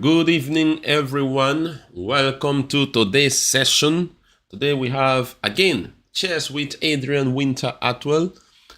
Good evening, everyone. Welcome to today's session. Today we have again chess with Adrian Winter Atwell.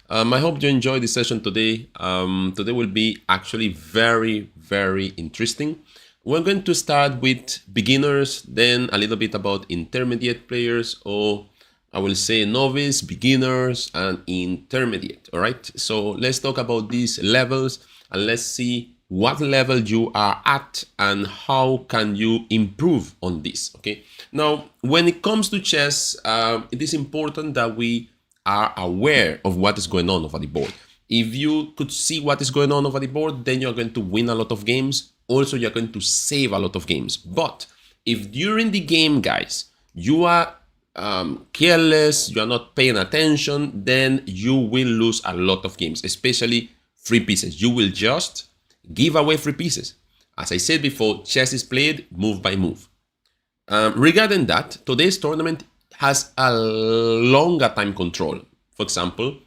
I hope you enjoy the session today. Today will be actually very interesting. We're going to start with beginners, then a little bit about intermediate players, or I will say novice, beginners, and intermediate. All right. So let's talk about these levels and let's see what level you are at and how can you improve on this. Okay, now when it comes to chess, it is important that we are aware of what is going on over the board. If you could see what is going on over the board, then you're going to win a lot of games. Also, you're going to save a lot of games. But if during the game, guys, you are careless, you are not paying attention, then you will lose a lot of games, especially free pieces. You will just give away free pieces. As I said before, chess is played move by move. Regarding that, today's tournament has a longer time control. For example,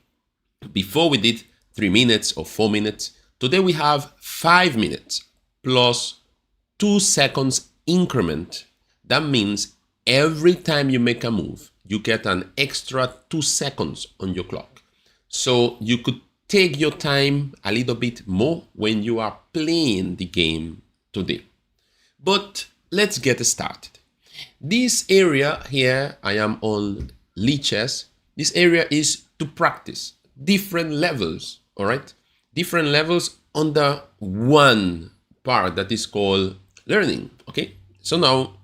before we did 3 minutes or 4 minutes. Today we have 5 minutes plus 2 seconds increment. That means every time you make a move, you get an extra 2 seconds on your clock. So you could take your time a little bit more when you are playing the game today. But let's get started. This area here, I am on Lichess. This area is to practice different levels, all right? Different levels under one part that is called learning, okay? So now,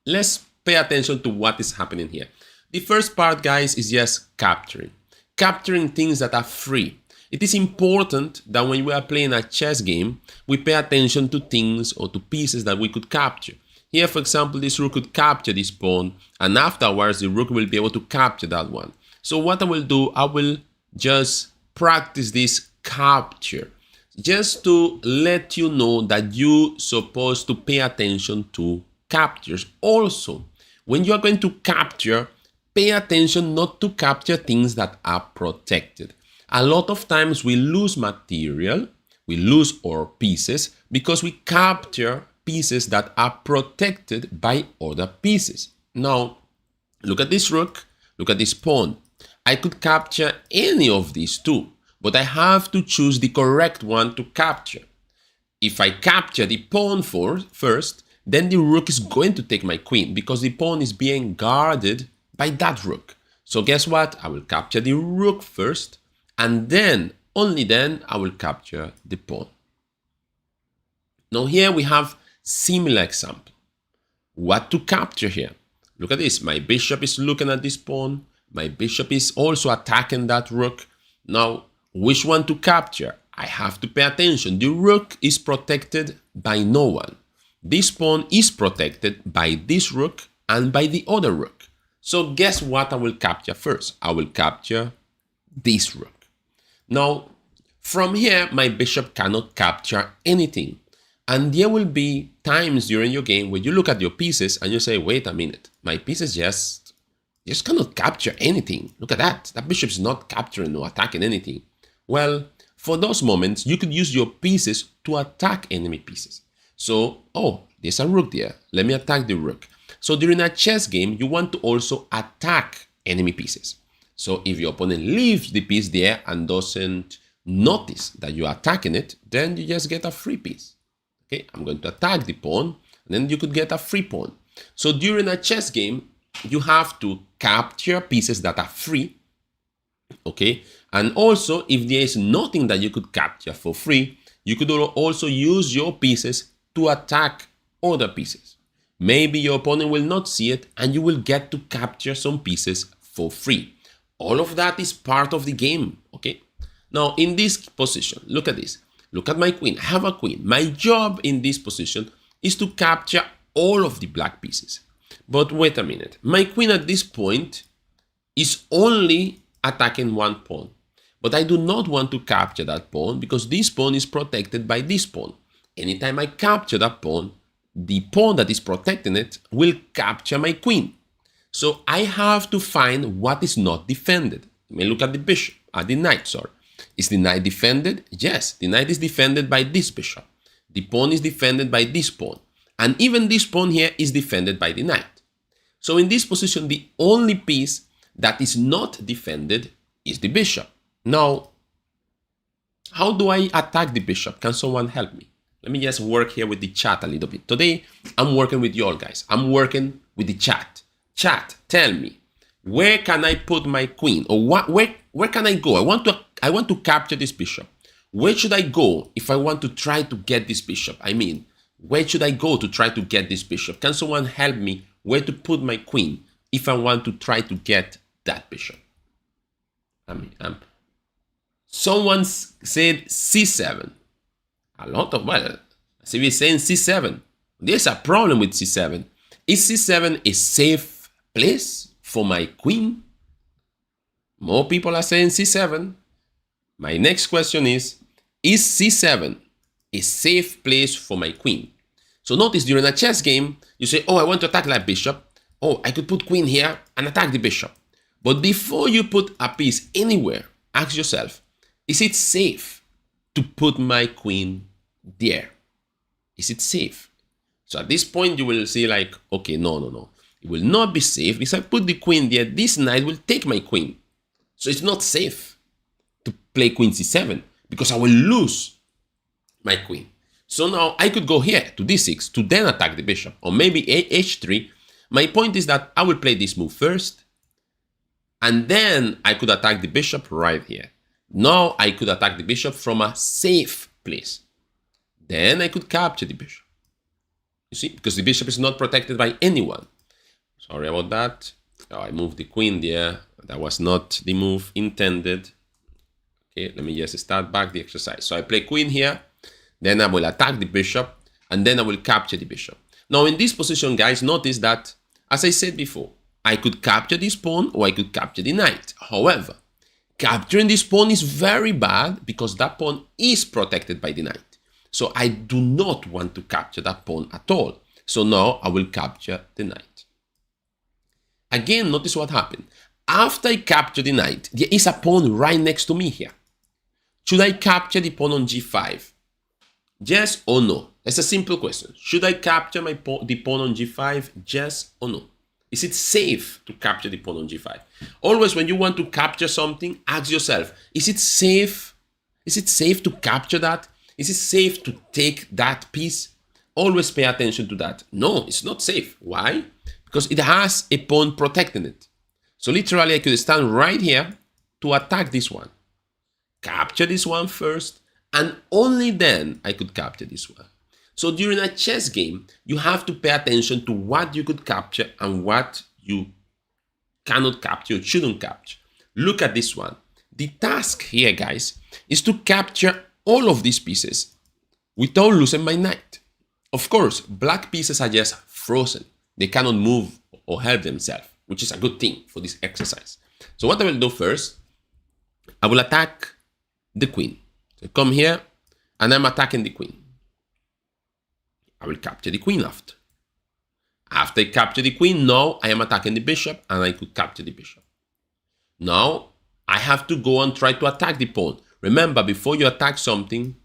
let's pay attention to what is happening here. The first part, guys, is just capturing. Capturing things that are free. It is important that when we are playing a chess game, we pay attention to things or to pieces that we could capture. Here, for example, this rook could capture this pawn, and afterwards the rook will be able to capture that one. So what I will do, I will just practice this capture, just to let you know that you're supposed to pay attention to captures. Also, when you are going to capture, pay attention not to capture things that are protected. A lot of times we lose material, we lose our pieces because we capture pieces that are protected by other pieces. Now, look at this rook, look at this pawn. I could capture any of these two, but I have to choose the correct one to capture. If I capture the pawn first, then the rook is going to take my queen because the pawn is being guarded by that rook. So guess what? I will capture the rook first, and then, only then, I will capture the pawn. Now here we have similar example. What to capture here? Look at this. My bishop is looking at this pawn. My bishop is also attacking that rook. Now, which one to capture? I have to pay attention. The rook is protected by no one. This pawn is protected by this rook and by the other rook. So guess what I will capture first? I will capture this rook. Now, from here, my bishop cannot capture anything. And there will be times during your game where you look at your pieces and you say, wait a minute, my pieces just cannot capture anything. Look at that. That bishop is not capturing or attacking anything. Well, for those moments, you could use your pieces to attack enemy pieces. So, oh, there's a rook there. Let me attack the rook. So during a chess game, you want to also attack enemy pieces. So if your opponent leaves the piece there and doesn't notice that you're attacking it, then you just get a free piece. Okay, I'm going to attack the pawn, and then you could get a free pawn. So during a chess game, you have to capture pieces that are free. Okay, and also if there is nothing that you could capture for free, you could also use your pieces to attack other pieces. Maybe your opponent will not see it, and you will get to capture some pieces for free. All of that is part of the game, okay? Now, in this position, look at this. Look at my queen. I have a queen. My job in this position is to capture all of the black pieces. But wait a minute. My queen at this point is only attacking one pawn. But I do not want to capture that pawn because this pawn is protected by this pawn. Anytime I capture that pawn, the pawn that is protecting it will capture my queen. So I have to find what is not defended. I mean, look at the bishop, the knight, sorry. Is the knight defended? Yes, the knight is defended by this bishop. The pawn is defended by this pawn. And even this pawn here is defended by the knight. So in this position, the only piece that is not defended is the bishop. Now, how do I attack the bishop? Can someone help me? Let me just work here with the chat a little bit. Today, I'm working with you all guys. I'm working with the chat. Chat, tell me, where can I put my queen? Or where can I go? I want to capture this bishop. Where should I go if I want to try to get this bishop? I mean, where should I go to try to get this bishop? Can someone help me where to put my queen if I want to try to get that bishop? Someone said c7. A lot of, well, see, we're saying c7. There's a problem with c7. Is c7 a safe place for my queen? More people are saying c7. My next question is c7 a safe place for my queen? So notice during a chess game, you say, oh, I want to attack that bishop. Oh, I could put queen here and attack the bishop. But before you put a piece anywhere, ask yourself, is it safe to put my queen there? Is it safe? So at this point, you will see like, okay, no. It will not be safe. If I put the queen there, this knight will take my queen. So it's not safe to play queen c7 because I will lose my queen. So now I could go here to d6 to then attack the bishop, or maybe h3. My point is that I will play this move first, and then I could attack the bishop right here. Now I could attack the bishop from a safe place. Then I could capture the bishop. You see, because the bishop is not protected by anyone. Sorry about that. Oh, I moved the queen there. That was not the move intended. Okay, let me just start back the exercise. So I play queen here. Then I will attack the bishop, and then I will capture the bishop. Now in this position, guys, notice that, as I said before, I could capture this pawn or I could capture the knight. However, capturing this pawn is very bad because that pawn is protected by the knight. So I do not want to capture that pawn at all. So now I will capture the knight. Again, notice what happened. After I capture the knight, there is a pawn right next to me here. Should I capture the pawn on g5? Yes or no? It's a simple question. Should I capture the pawn on g5? Yes or no? Is it safe to capture the pawn on g5? Always when you want to capture something, ask yourself, is it safe? Is it safe to capture that? Is it safe to take that piece? Always pay attention to that. No, it's not safe. Why? Because it has a pawn protecting it. So literally I could stand right here to attack this one. Capture this one first, and only then I could capture this one. So during a chess game, you have to pay attention to what you could capture and what you cannot capture or shouldn't capture. Look at this one. The task here, guys, is to capture all of these pieces without losing my knight. Of course, black pieces are just frozen. They cannot move or help themselves, which is a good thing for this exercise. So what I will do first, I will attack the queen. So come here, and I'm attacking the queen. I will capture the queen after. After I capture the queen, now I am attacking the bishop, and I could capture the bishop. Now, I have to go and try to attack the pawn. Remember, before you attack something,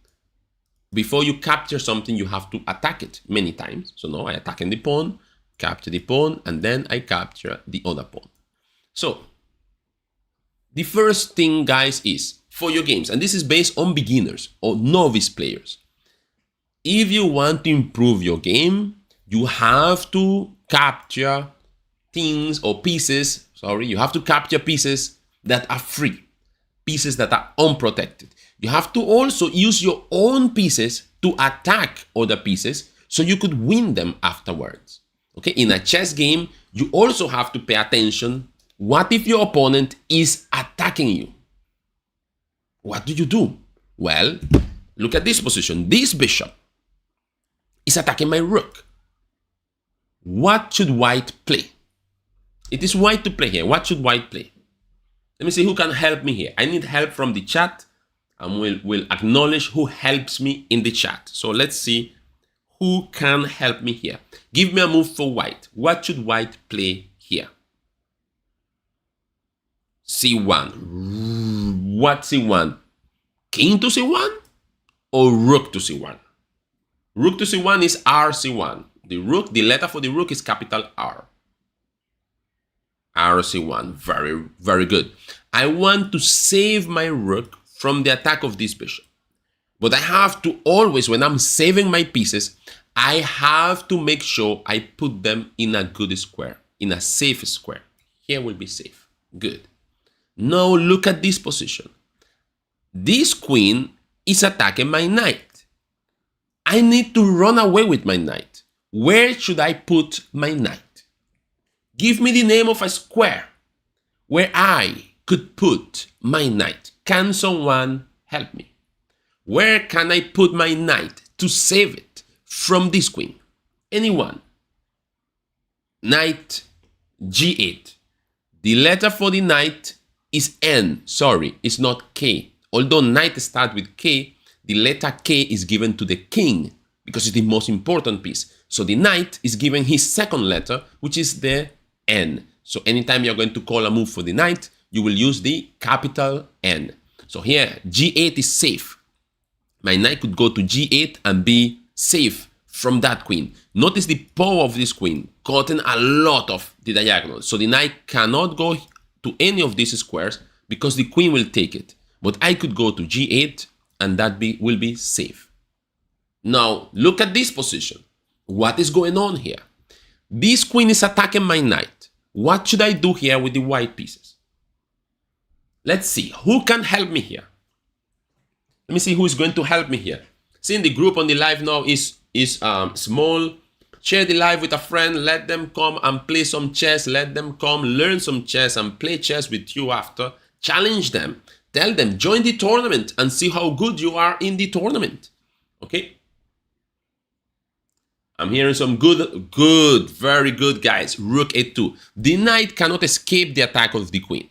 before you capture something, you have to attack it many times. So now I attack the pawn, capture the pawn, and then I capture the other pawn. So, the first thing, guys, is for your games, and this is based on beginners or novice players. If you want to improve your game, you have to capture things or pieces, you have to capture pieces that are free, pieces that are unprotected. You have to also use your own pieces to attack other pieces so you could win them afterwards. Okay, in a chess game, you also have to pay attention. What if your opponent is attacking you? What do you do? Well, look at this position. This bishop is attacking my rook. What should white play? It is white to play here. What should white play? Let me see who can help me here. I need help from the chat, and we'll acknowledge who helps me in the chat. So let's see who can help me here. Give me a move for white. What should white play here? C1. What C1? King to C1 or rook to C1? Rook to c1 is rc1. The rook, the letter for the rook is capital R. rc1, very, very good. I want to save my rook from the attack of this bishop. But I have to always, when I'm saving my pieces, I have to make sure I put them in a good square, in a safe square. Here will be safe. Good. Now look at this position. This queen is attacking my knight. I need to run away with my knight. Where should I put my knight? Give me the name of a square where I could put my knight. Can someone help me? Where can I put my knight to save it from this queen? Anyone? Knight g8. The letter for the knight is N. Sorry, it's not K. Although knight starts with K, the letter K is given to the king because it's the most important piece. So the knight is given his second letter, which is the N. So anytime you're going to call a move for the knight, you will use the capital N. So here, g8 is safe. My knight could go to g8 and be safe from that queen. Notice the power of this queen, cutting a lot of the diagonal. So the knight cannot go to any of these squares because the queen will take it. But I could go to g8 and that will be safe. Now, look at this position. What is going on here? This queen is attacking my knight. What should I do here with the white pieces? Let's see. Who can help me here? Let me see who is going to help me here. Seeing the group on the live now is small. Share the live with a friend. Let them come and play some chess. Let them come learn some chess and play chess with you after. Challenge them. Tell them, join the tournament and see how good you are in the tournament. Okay? I'm hearing some good, very good guys. Rook a2. The knight cannot escape the attack of the queen.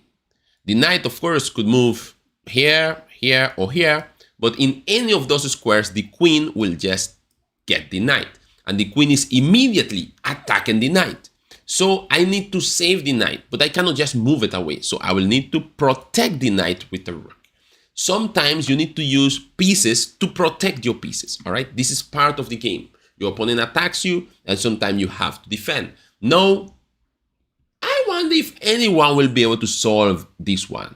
The knight, of course, could move here, here, or here. But in any of those squares, the queen will just get the knight. And the queen is immediately attacking the knight. So I need to save the knight, but I cannot just move it away. So I will need to protect the knight with the rook. Sometimes you need to use pieces to protect your pieces, all right? This is part of the game. Your opponent attacks you, and sometimes you have to defend. Now, I wonder if anyone will be able to solve this one.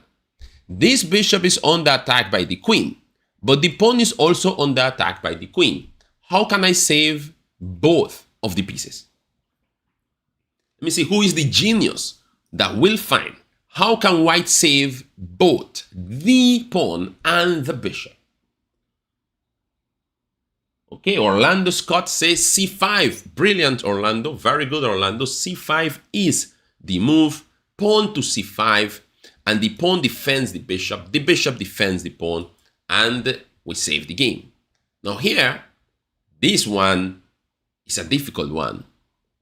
This bishop is under attack by the queen, but the pawn is also under attack by the queen. How can I save both of the pieces? Let me see who is the genius that will find how can white save both the pawn and the bishop. Okay, Orlando Scott says c5. Brilliant, Orlando. Very good, Orlando. c5 is the move. Pawn to c5. And the pawn defends the bishop. The bishop defends the pawn. And we save the game. Now here, this one is a difficult one.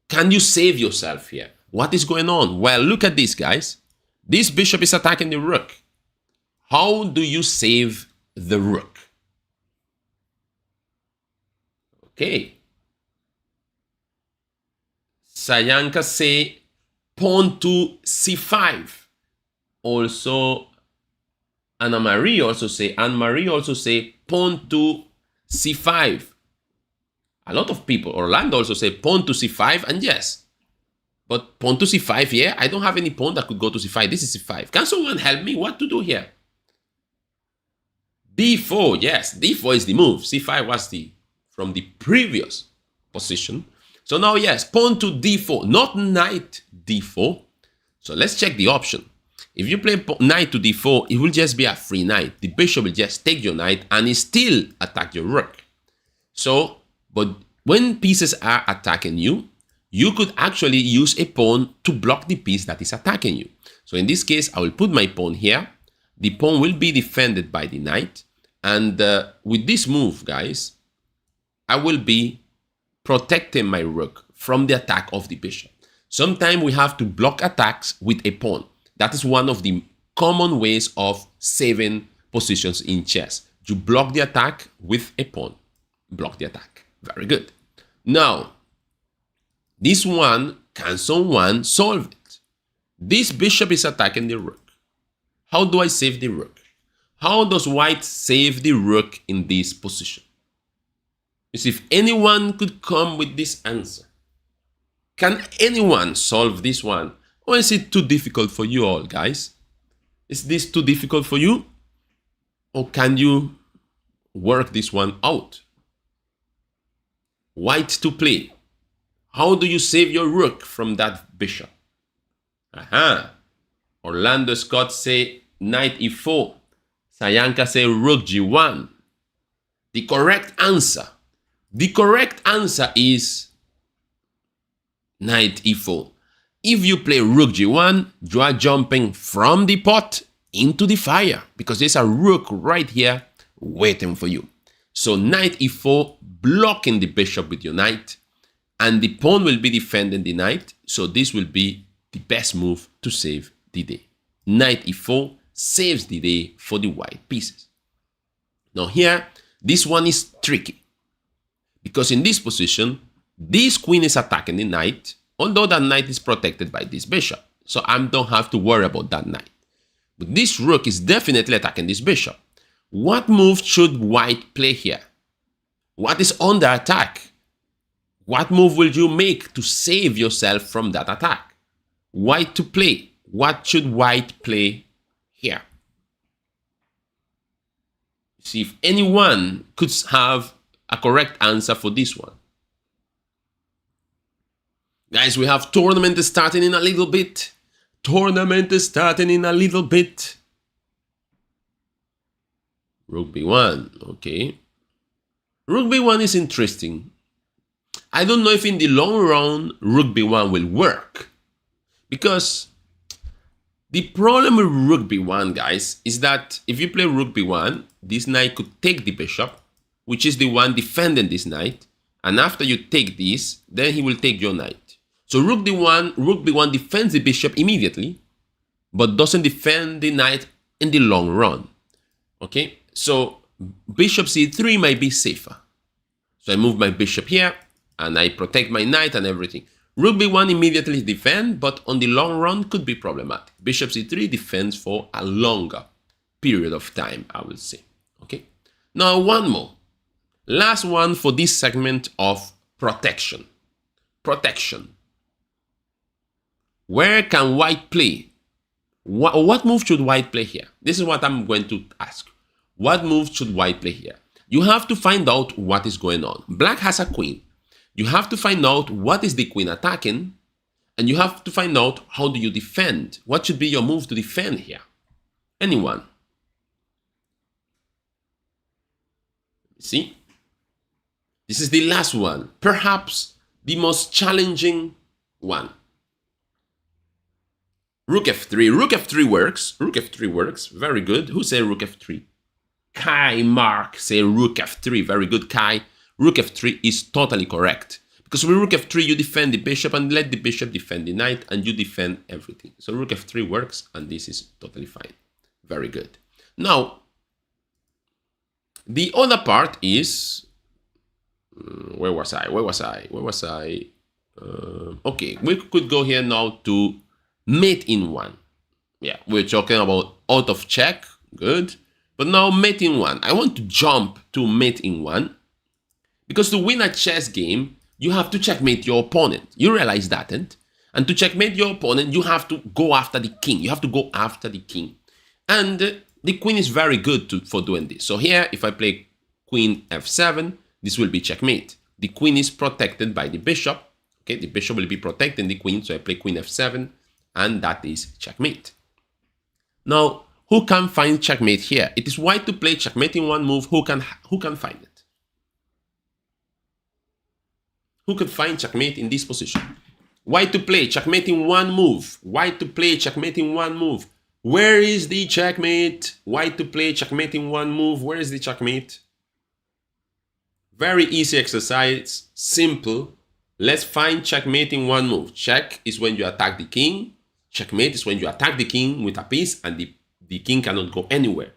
Can you save yourself here? What is going on? Well, look at this, guys. This bishop is attacking the rook. How do you save the rook? Okay. Sayanka say pawn to c5. Also, Anne-Marie also say pawn to c5. A lot of people, Orlando also say pawn to c5, and yes. But pawn to c5, yeah, I don't have any pawn that could go to c5. This is c5. Can someone help me? What to do here? d4, yes, d4 is the move. c5 was from the previous position. So now, yes, pawn to d4, not knight d4. So let's check the option. If you play knight to d4, it will just be a free knight. The bishop will just take your knight and it still attack your rook. So, but when pieces are attacking you, you could actually use a pawn to block the piece that is attacking you. So in this case, I will put my pawn here. The pawn will be defended by the knight. And with this move, guys, I will be protecting my rook from the attack of the bishop. Sometimes we have to block attacks with a pawn. That is one of the common ways of saving positions in chess. You block the attack with a pawn. Block the attack. Very good. Now, this one, can someone solve it? This bishop is attacking the rook. How do I save the rook? How does white save the rook in this position? is if anyone could come with this answer. Can anyone solve this one? Or is it too difficult for you all, guys? Is this too difficult for you? Or can you work this one out? White to play. How do you save your rook from that bishop? Aha. Orlando Scott say knight e4. Sayanka say rook g1. The correct answer is knight e4. If you play rook g1, you are jumping from the pot into the fire because there's a rook right here waiting for you. So knight e4, blocking the bishop with your knight, and the pawn will be defending the knight. So this will be the best move to save the day. Knight e4 saves the day for the white pieces. Now here, this one is tricky because in this position, this queen is attacking the knight, although that knight is protected by this bishop. So I don't have to worry about that knight. But this rook is definitely attacking this bishop. What move should white play here? What is under attack? What move will you make to save yourself from that attack? White to play. What should white play here? See if anyone could have a correct answer for this one. Guys, we have tournament starting in a little bit. Tournament is starting in a little bit. Rook b1, okay. Rook b1 is interesting. I don't know if in the long run, rook b1 will work. Because the problem with rook b1, guys, is that if you play rook b1, this knight could take the bishop, which is the one defending this knight. And after you take this, then he will take your knight. So rook b1 defends the bishop immediately, but doesn't defend the knight in the long run. Okay, so bishop c3 might be safer. So I move my bishop here, and I protect my knight and everything. Rook b1 immediately defends, but on the long run could be problematic. Bishop c3 defends for a longer period of time, I would say. Okay, now one more. Last one for this segment of protection. Protection. Where can white play? What move should white play here? This is what I'm going to ask. What move should white play here? You have to find out what is going on. Black has a queen. You have to find out what is the queen attacking, and you have to find out how do you defend. What should be your move to defend here? Anyone? See? This is the last one. Perhaps the most challenging one. Rook f3. Rook f3 works. Rook f3 works. Very good. Who say rook f3? Kai Mark say rook f3. Very good, Kai. Rook f3 is totally correct. Because with rook f3, you defend the bishop and let the bishop defend the knight, and you defend everything. So rook f3 works, and this is totally fine. Very good. Now, the other part is... where was I? Okay, we could go here now to mate in one. Yeah, we're talking about out of check. Good. But now mate in one. I want to jump to mate in one. Because to win a chess game, you have to checkmate your opponent. You realize that, and to checkmate your opponent, you have to go after the king. You have to go after the king. And the queen is very good for doing this. So here, if I play queen f7, this will be checkmate. The queen is protected by the bishop. Okay, the bishop will be protecting the queen, so I play queen f7, and that is checkmate. Now, who can find checkmate here? It is white to play checkmate in one move. Who can find it? Who could find checkmate in this position? White to play checkmate in one move. White to play checkmate in one move. Where is the checkmate? White to play checkmate in one move. Where is the checkmate? Very easy exercise. Simple. Let's find checkmate in one move. Check is when you attack the king. Checkmate is when you attack the king with a piece and the king cannot go anywhere.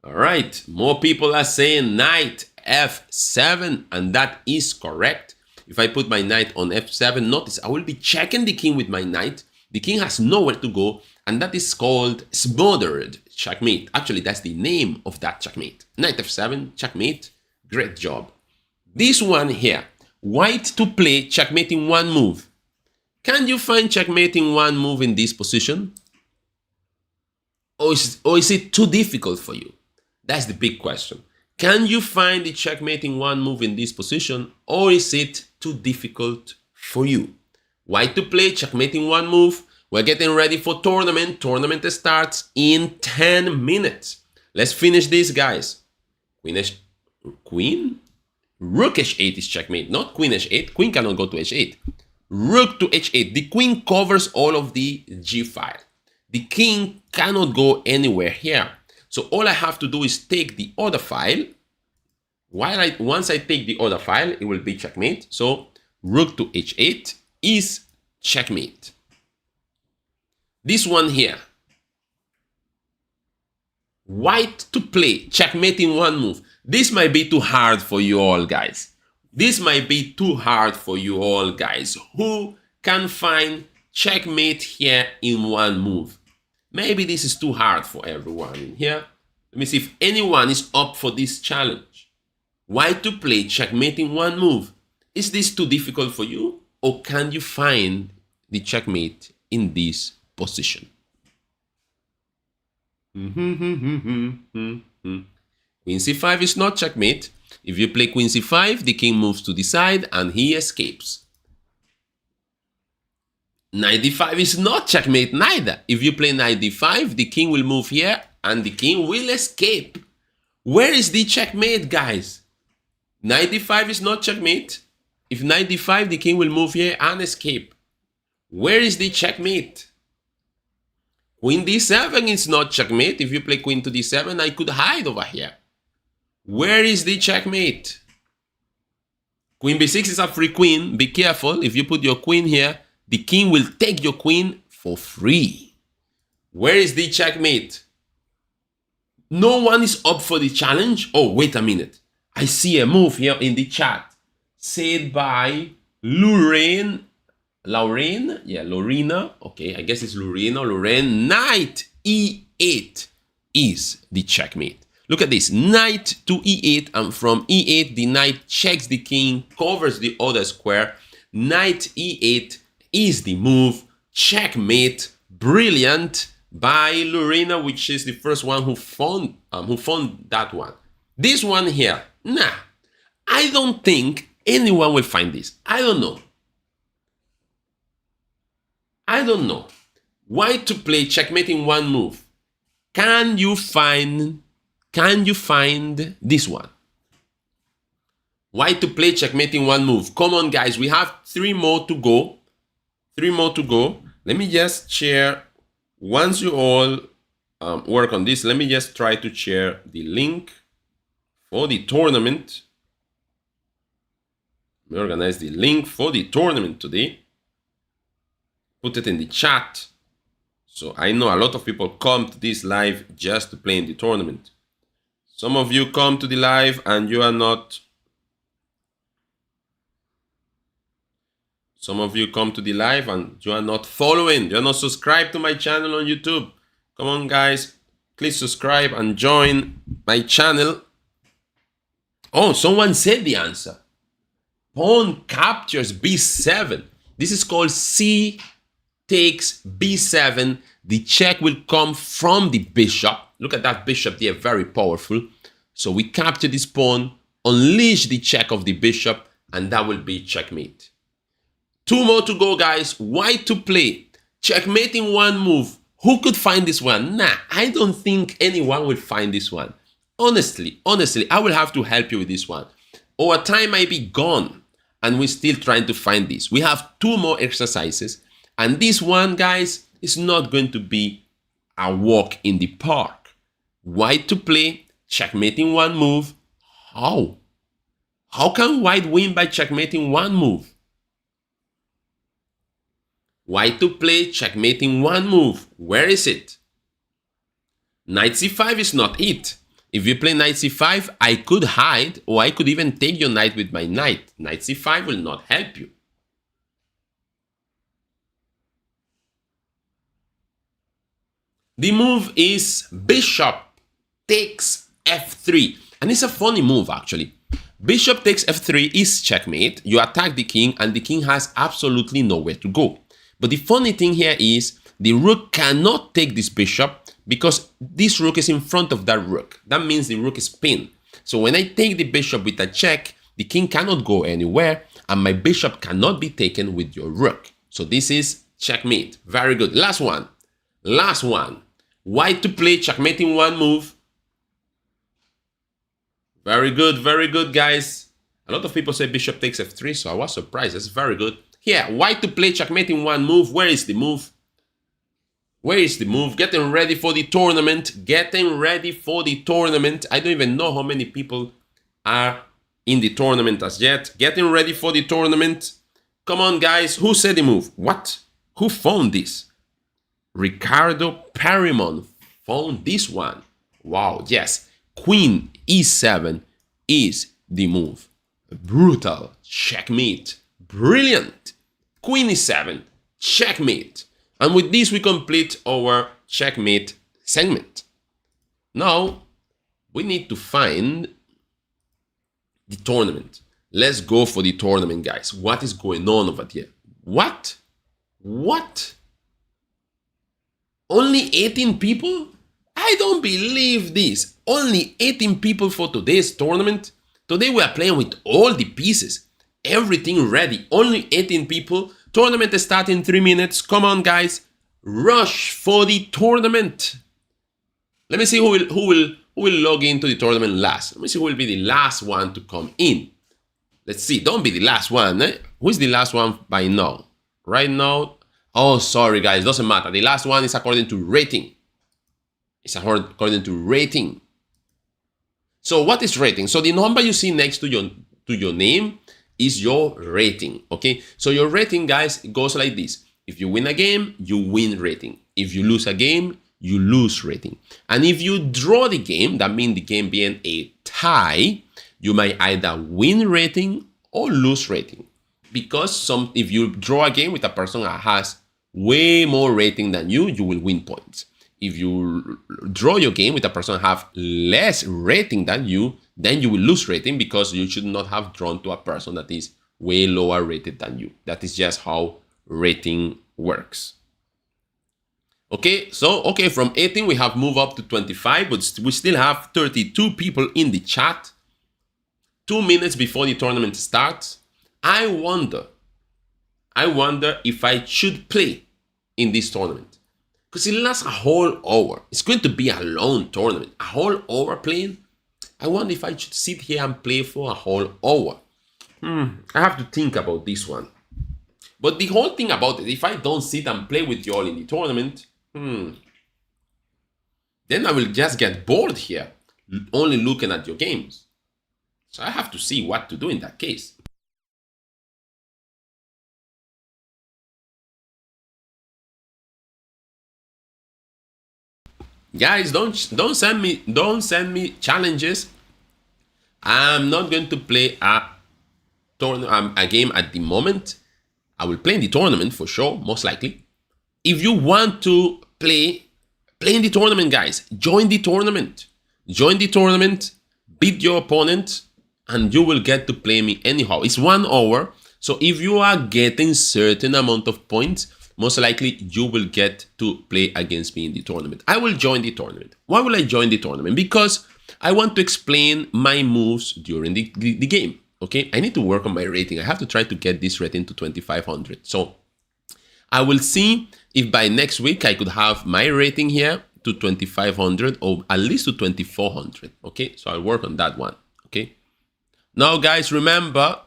All right. More people are saying knight f7, and that is correct. If I put my knight on f7, notice I will be checking the king with my knight. The king has nowhere to go, and that is called smothered checkmate. Actually, that's the name of that checkmate. Knight f7, checkmate. Great job. This one here, white to play checkmating one move. Can you find checkmating one move in this position? Or is it too difficult for you? That's the big question. Can you find the checkmating one move in this position, or is it too difficult for you? White to play checkmating one move. We're getting ready for tournament. Tournament starts in 10 minutes. Let's finish this, guys. Queen? Rook h8 is checkmate, not queen h8. Queen cannot go to h8. Rook to h8. The queen covers all of the g file. The king cannot go anywhere here. So all I have to do is take the other file. Once I take the other file, it will be checkmate. So rook to h8 is checkmate. This one here, white to play checkmating one move. This might be too hard for you all, guys. This might be too hard for you all, guys. Who can find checkmate here in one move? Maybe this is too hard for everyone in here. Let me see if anyone is up for this challenge. White to play checkmating one move. Is this too difficult for you? Or can you find the checkmate in this position? Queen c5 is not checkmate. If you play queen c5, the king moves to the side and he escapes. Knight d5 is not checkmate neither. If you play knight d5, the king will move here and the king will escape. Where is the checkmate, guys? Knight d5 is not checkmate. If knight d5, the king will move here and escape. Where is the checkmate? Queen d7 is not checkmate. If you play queen to d7, I could hide over here. Where is the checkmate? Queen b6 is a free queen. Be careful. If you put your queen here, the king will take your queen for free. Where is the checkmate? No one is up for the challenge. Oh, wait a minute. I see a move here in the chat said by Lorraine. Yeah, Lorena. Okay, I guess it's Lorena. Lorraine. Knight e8 is the checkmate. Look at this. Knight to e8, and from e8, the knight checks the king, covers the other square. Knight e8 is the move. Checkmate. Brilliant by Lorena, which is the first one who found that one. This one here, nah. I don't think anyone will find this. I don't know. White to play checkmating one move. Can you find this one? White to play checkmating one move. Come on, guys. We have 3 more to go. 3 more to go. Let me just share. Once you all work on this, let me just try to share the link for the tournament. Let me organize the link for the tournament today. Put it in the chat. So I know a lot of people come to this live just to play in the tournament. Some of you come to the live and you are not. Some of you come to the live and you are not following. You are not subscribed to my channel on YouTube. Come on, guys. Please subscribe and join my channel. Oh, someone said the answer. Pawn captures b7. This is called c takes b7. The check will come from the bishop. Look at that bishop there, very powerful. So we capture this pawn, unleash the check of the bishop, and that will be checkmate. 2 more to go, guys. White to play. Checkmating one move. Who could find this one? Nah, I don't think anyone will find this one. Honestly, I will have to help you with this one. Our time might be gone, and we're still trying to find this. We have 2 more exercises, and this one, guys, is not going to be a walk in the park. White to play, checkmating one move. How? How can white win by checkmating one move? White to play, checkmating one move. Where is it? Knight c5 is not it. If you play knight c5, I could hide, or I could even take your knight with my knight. Knight c5 will not help you. The move is bishop takes f3. And it's a funny move, actually. Bishop takes f3 is checkmate. You attack the king and the king has absolutely nowhere to go. But the funny thing here is the rook cannot take this bishop because this rook is in front of that rook. That means the rook is pinned. So when I take the bishop with a check, the king cannot go anywhere and my bishop cannot be taken with your rook. So this is checkmate. Very good. Last one. Last one. White to play checkmate in one move. Very good, guys. A lot of people say bishop takes f3, so I was surprised. That's very good. Here, white to play checkmate in one move. Where is the move? Where is the move? Getting ready for the tournament. Getting ready for the tournament. I don't even know how many people are in the tournament as yet. Getting ready for the tournament. Come on, guys. Who said the move? What? Who found this? Ricardo Perimon found this one. Wow, yes. Queen e7 is the move. Brutal. Checkmate. Brilliant. Queen e7. Checkmate. And with this, we complete our checkmate segment. Now, we need to find the tournament. Let's go for the tournament, guys. What is going on over here? What? What? Only 18 people? I don't believe this. Only 18 people for today's tournament. Today we are playing with all the pieces. Everything ready. Only 18 people. Tournament starts in 3 minutes. Come on, guys. Rush for the tournament. Let me see who will log into the tournament last. Let me see who will be the last one to come in. Let's see. Don't be the last one. Who is the last one by now? Right now. Oh, sorry, guys. Doesn't matter. The last one is according to rating. It's according to rating. So what is rating? So the number you see next to your name is your rating. Okay. So your rating, guys, goes like this. If you win a game, you win rating. If you lose a game, you lose rating. And if you draw the game, that means the game being a tie, you might either win rating or lose rating. Because if you draw a game with a person that has way more rating than you will win points. If you draw your game with a person that have less rating than you, then you will lose rating because you should not have drawn to a person that is way lower rated than you. That is just how rating works. Okay, so from 18 we have moved up to 25, but we still have 32 people in the chat. 2 minutes before the tournament starts. I wonder if I should play in this tournament. Because it lasts a whole hour. It's going to be a long tournament. A whole hour playing. I wonder if I should sit here and play for a whole hour. I have to think about this one. But the whole thing about it, if I don't sit and play with you all in the tournament, then I will just get bored here, only looking at your games. So I have to see what to do in that case. Guys, don't send me challenges. I'm not going to play a game at the moment. I will play in the tournament for sure, most likely. If you want to play in the tournament, guys. Join the tournament. Join the tournament, beat your opponent, and you will get to play me anyhow. It's 1 hour. So if you are getting certain amount of points, most likely you will get to play against me in the tournament. I will join the tournament. Why will I join the tournament? Because I want to explain my moves during the game. Okay, I need to work on my rating. I have to try to get this rating to 2500. So I will see if by next week I could have my rating here to 2500 or at least to 2400. Okay, so I'll work on that one. Okay, now guys, remember,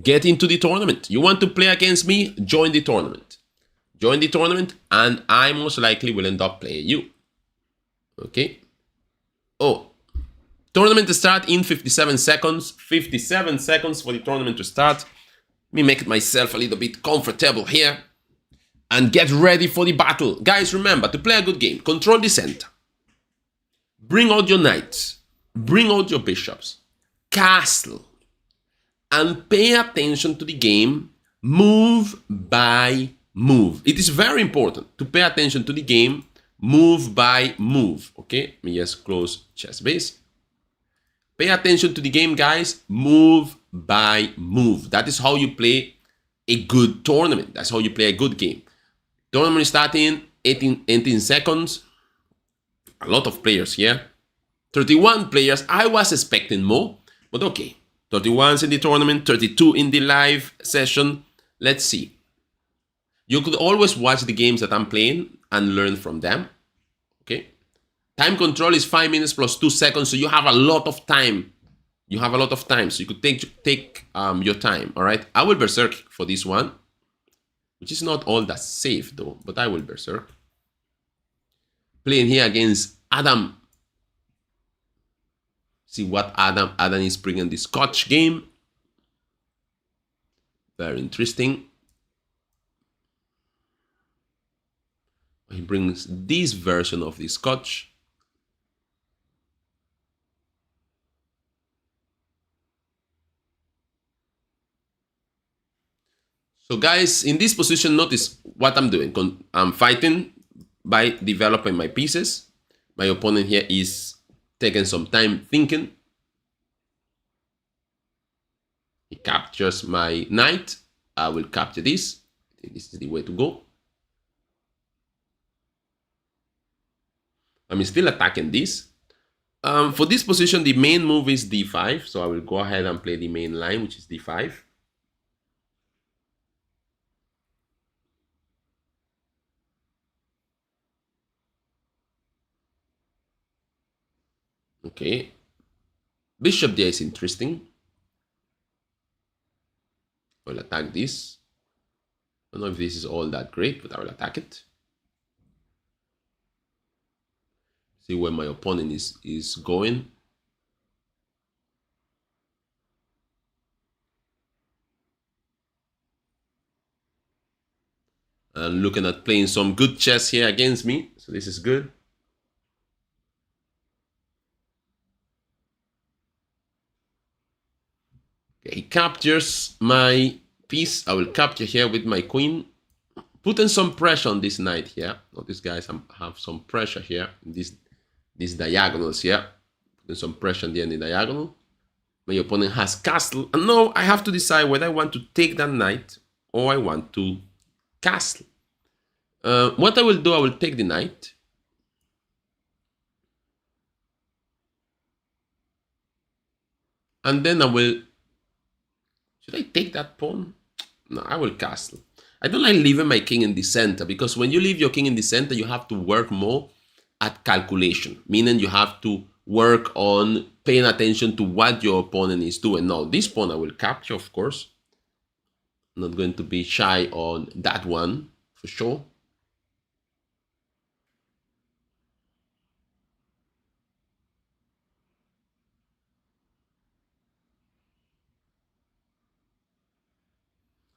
get into the tournament. You want to play against me? Join the tournament. Join the tournament, and I most likely will end up playing you. Okay. Oh, tournament to start in 57 seconds. 57 seconds for the tournament to start. Let me make myself a little bit comfortable here and get ready for the battle. Guys, remember to play a good game. Control the center. Bring out your knights. Bring out your bishops. Castle. And pay attention to the game move by move. It is very important to pay attention to the game move by move. Okay, let me just close chess base. Pay attention to the game, guys. Move by move. That is how you play a good tournament. That's how you play a good game. Tournament starting 18 seconds. A lot of players here. 31 players. I was expecting more, but okay. 31 in the tournament, 32 in the live session. Let's see. You could always watch the games that I'm playing and learn from them. Okay. Time control is 5 minutes plus 2 seconds, so you have a lot of time. You have a lot of time, so you could take your time. All right. I will berserk for this one, which is not all that safe though, but I will berserk. Playing here against Adam. See what Adam is bringing the Scotch game. Very interesting. He brings this version of the Scotch. So guys, in this position, notice what I'm doing. I'm fighting by developing my pieces. My opponent here is taking some time thinking. He captures my knight. I will capture this. I think this is the way to go. I'm still attacking this. For this position, the main move is d5. So I will go ahead and play the main line, which is d5. Okay. Bishop there is interesting. I will attack this. I don't know if this is all that great, but I will attack it. See where my opponent is going. And looking at playing some good chess here against me. So this is good. Okay, he captures my piece. I will capture here with my queen. Putting some pressure on this knight here. Notice, guys, I have some pressure here in these diagonals here. Putting some pressure there in the diagonal. My opponent has castle. And now I have to decide whether I want to take that knight or I want to castle. What I will do, I will take the knight. And then I will... Should I take that pawn? No, I will castle. I don't like leaving my king in the center, because when you leave your king in the center, you have to work more at calculation, meaning you have to work on paying attention to what your opponent is doing. Now, this pawn I will capture, of course. I'm not going to be shy on that one, for sure.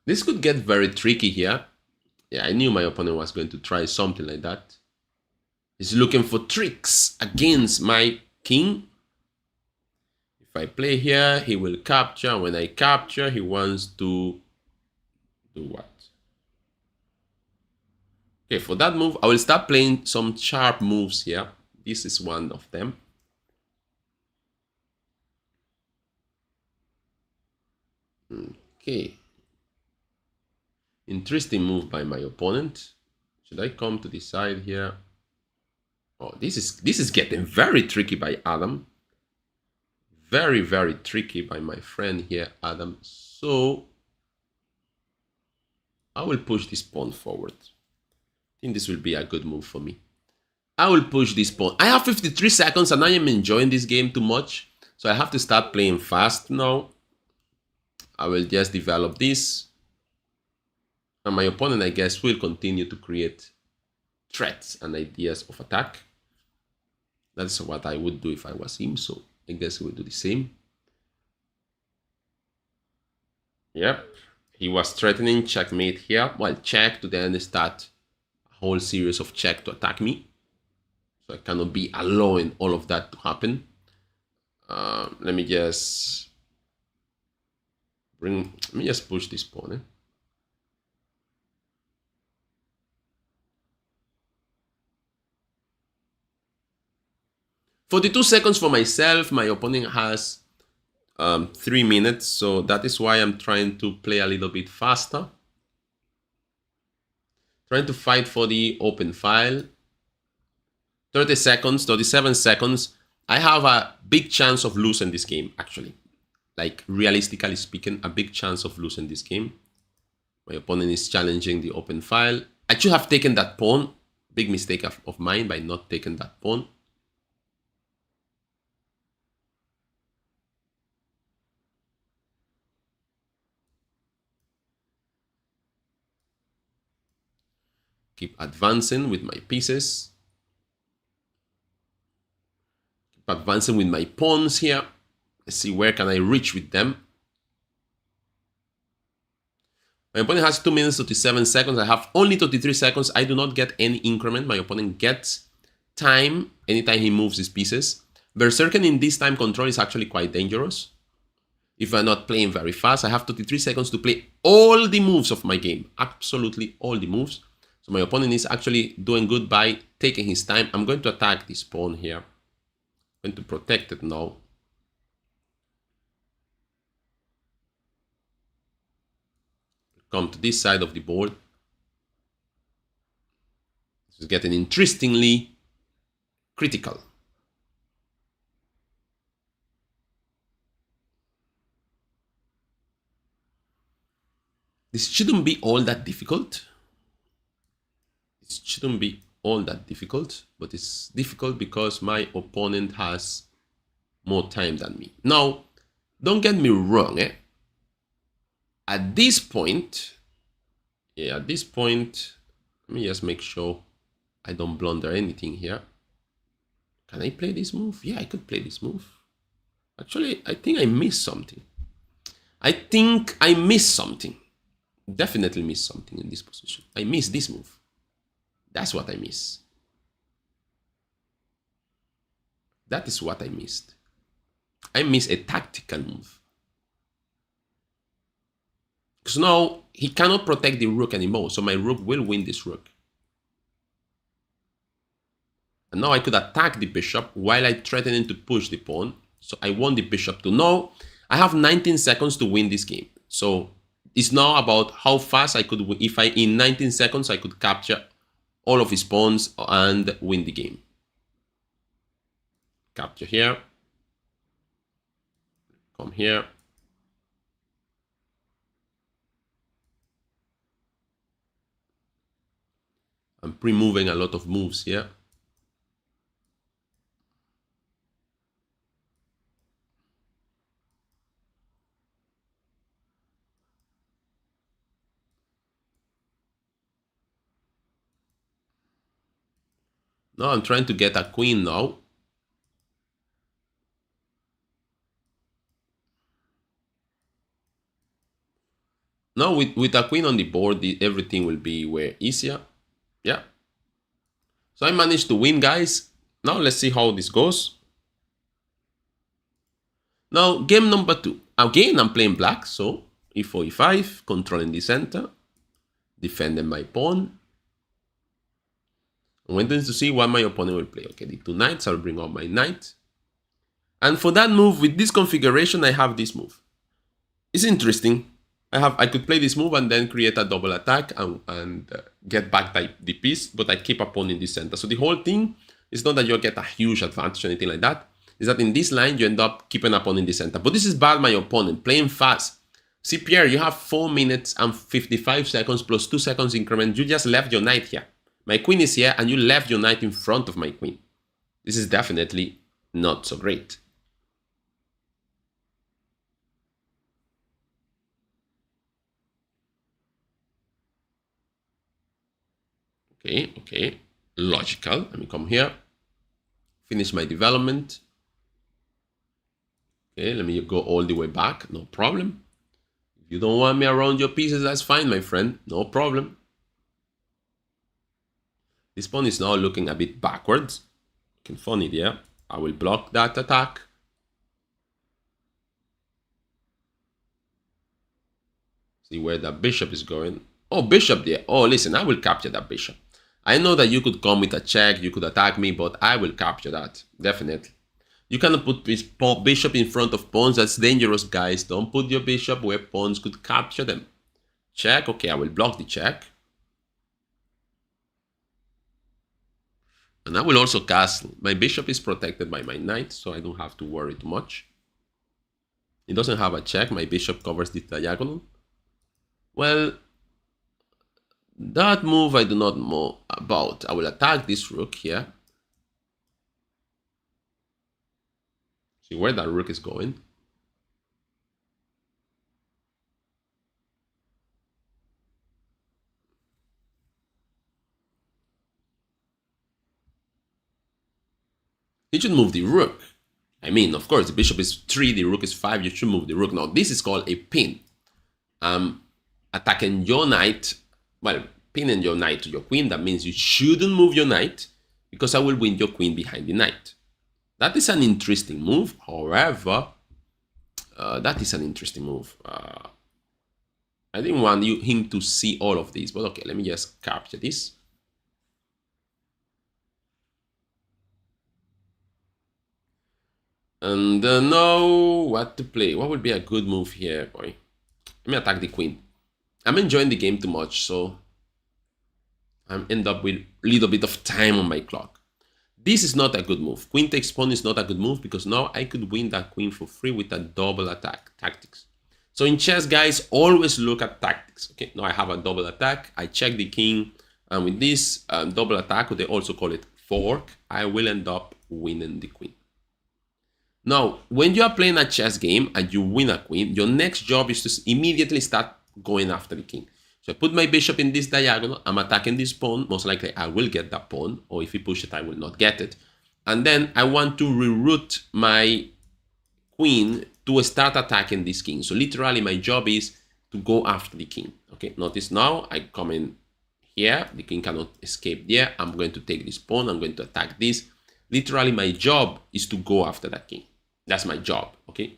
This could get very tricky here. Yeah, I knew my opponent was going to try something like that. He's looking for tricks against my king. If I play here, he will capture. When I capture, he wants to do what? Okay, for that move, I will start playing some sharp moves here. This is one of them. Okay. Interesting move by my opponent. Should I come to the side here? Oh, this is getting very tricky by Adam. Very, very tricky by my friend here, Adam. So I will push this pawn forward. I think this will be a good move for me. I will push this pawn. I have 53 seconds and I am enjoying this game too much. So I have to start playing fast now. I will just develop this. And my opponent, I guess, will continue to create threats and ideas of attack. That's what I would do if I was him. So I guess he would do the same. Yep. He was threatening checkmate here. Well, check to then start a whole series of check to attack me. So I cannot be allowing all of that to happen. Let me just push this pawn. 42 seconds for myself. My opponent has 3 minutes, so that is why I'm trying to play a little bit faster. Trying to fight for the open file. 30 seconds, 37 seconds. I have a big chance of losing this game, actually. Like, realistically speaking, a big chance of losing this game. My opponent is challenging the open file. I should have taken that pawn. Big mistake of mine by not taking that pawn. Keep advancing with my pieces. Keep advancing with my pawns here. Let's see where can I reach with them. My opponent has 2 minutes 37 seconds. I have only 33 seconds. I do not get any increment. My opponent gets time anytime he moves his pieces. Berserking in this time control is actually quite dangerous. If I'm not playing very fast, I have 33 seconds to play all the moves of my game. Absolutely all the moves. So my opponent is actually doing good by taking his time. I'm going to attack this pawn here. I'm going to protect it now. Come to this side of the board. This is getting interestingly critical. This shouldn't be all that difficult. It shouldn't be all that difficult, but it's difficult because my opponent has more time than me. Now, don't get me wrong, At this point, let me just make sure I don't blunder anything here. Can I play this move? Yeah, I could play this move. Actually, I think I missed something. Definitely missed something in this position. I missed this move. That's what I miss. That is what I missed. I missed a tactical move. Because now he cannot protect the rook anymore, so my rook will win this rook. And now I could attack the bishop while I threatening to push the pawn. So I want the bishop to know. I have 19 seconds to win this game. So it's now about how fast I could win. If in 19 seconds I could capture all of his pawns and win the game. Capture here. Come here. I'm pre-moving a lot of moves here. Now I'm trying to get a queen now. Now with a queen on the board, everything will be way easier. Yeah. So I managed to win, guys. Now let's see how this goes. Now game number 2. Again, I'm playing black. So e4, e5, controlling the center, defending my pawn. I'm waiting to see what my opponent will play. Okay, the 2 knights. I'll bring out my knight. And for that move, with this configuration, I have this move. It's interesting. I could play this move and then create a double attack and get back the piece, but I keep a pawn in the center. So the whole thing is not that you get a huge advantage or anything like that. It's that in this line, you end up keeping a pawn in the center. But this is bad, my opponent, playing fast. See, Pierre, you have 4 minutes and 55 seconds plus 2 seconds increment. You just left your knight here. My queen is here, and you left your knight in front of my queen. This is definitely not so great. Okay, logical. Let me come here, finish my development. Okay, let me go all the way back, no problem. If you don't want me around your pieces, that's fine, my friend, no problem. This pawn is now looking a bit backwards. Looking funny there. I will block that attack. See where that bishop is going. Oh, bishop there. Oh, listen, I will capture that bishop. I know that you could come with a check, you could attack me, but I will capture that, definitely. You cannot put bishop in front of pawns. That's dangerous, guys. Don't put your bishop where pawns could capture them. Check. Okay, I will block the check. And I will also castle. My bishop is protected by my knight, so I don't have to worry too much. It doesn't have a check. My bishop covers the diagonal. Well, that move I do not know about. I will attack this rook here. See where that rook is going. He should move the rook. I mean, of course, the bishop is 3, the rook is 5. You should move the rook. Now, this is called a pin. Attacking your knight. Well, pinning your knight to your queen. That means you shouldn't move your knight because I will win your queen behind the knight. That is an interesting move. However, that is an interesting move. I didn't want him to see all of these, but okay, let me just capture this. And know what to play. What would be a good move here, boy? Let me attack the queen. I'm enjoying the game too much, so I end up with a little bit of time on my clock. This is not a good move. Queen takes pawn is not a good move because now I could win that queen for free with a double attack tactics. So in chess, guys, always look at tactics. Okay, now I have a double attack. I check the king, and with this double attack, they also call it fork, I will end up winning the queen. Now, when you are playing a chess game and you win a queen, your next job is to immediately start going after the king. So I put my bishop in this diagonal, I'm attacking this pawn, most likely I will get that pawn, or if he pushes it, I will not get it. And then I want to reroute my queen to start attacking this king. So literally my job is to go after the king. Okay, notice now I come in here, the king cannot escape there. I'm going to take this pawn, I'm going to attack this. Literally my job is to go after that king. That's my job, okay?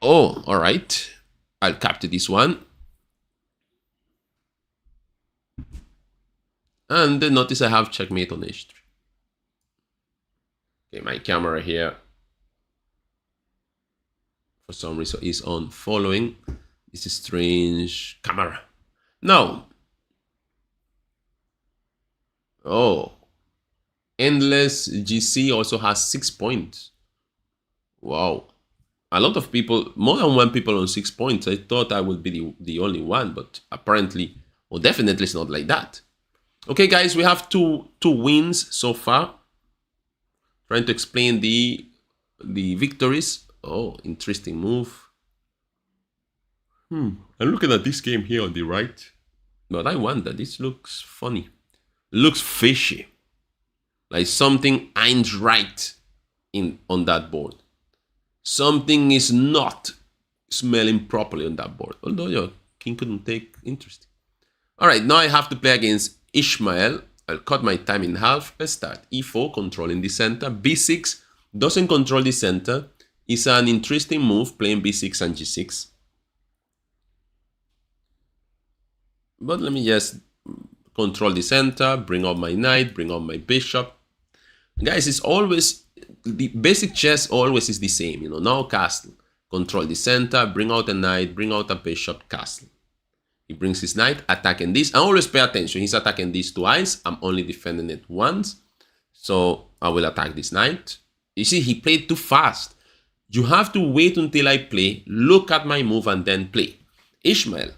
Oh, all right. I'll capture this one. And then notice I have checkmate on h3. Okay, my camera here, for some reason, is on following. This is strange camera. Now, oh, Endless GC also has 6 points. Wow. A lot of people, more than one people on 6 points. I thought I would be the only one, but apparently, well, definitely it's not like that. Okay, guys, we have two wins so far. Trying to explain the victories. Oh, interesting move. I'm looking at this game here on the right, but I wonder, this looks funny. It looks fishy. Like something ain't right on that board. Something is not smelling properly on that board. Although your king couldn't take interest. All right, now I have to play against Ishmael. I'll cut my time in half. Let's start. E4, controlling the center. B6 doesn't control the center. It's an interesting move, playing B6 and G6. But let me just control the center, bring up my knight, bring up my bishop. Guys, it's always, the basic chess always is the same, you know, now castle. Control the center, bring out a knight, bring out a bishop, castle. He brings his knight, attacking this. I always pay attention. He's attacking this twice. I'm only defending it once. So I will attack this knight. You see, he played too fast. You have to wait until I play, look at my move, and then play. Ishmael,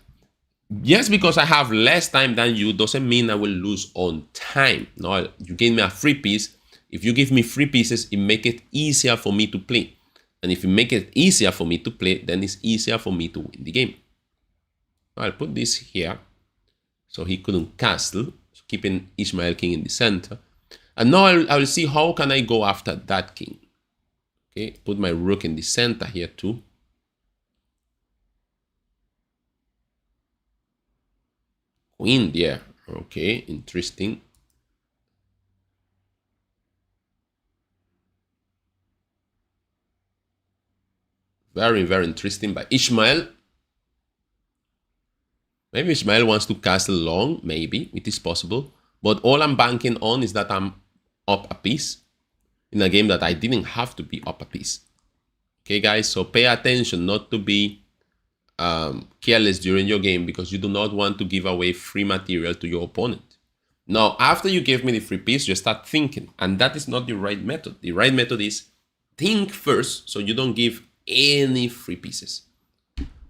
just because I have less time than you doesn't mean I will lose on time. No, you gave me a free piece. If you give me free pieces, it makes it easier for me to play. And if you make it easier for me to play, then it's easier for me to win the game. I'll put this here so he couldn't castle, so keeping Ishmael king in the center. And now I will see how can I go after that king. Okay, put my rook in the center here too. Queen there. Okay, interesting. Very, very interesting by Ishmael. Maybe Ishmael wants to castle long, maybe, it is possible. But all I'm banking on is that I'm up a piece in a game that I didn't have to be up a piece. Okay, guys, so pay attention not to be careless during your game, because you do not want to give away free material to your opponent. Now, after you give me the free piece, you start thinking, and that is not the right method. The right method is think first, so you don't give any free pieces.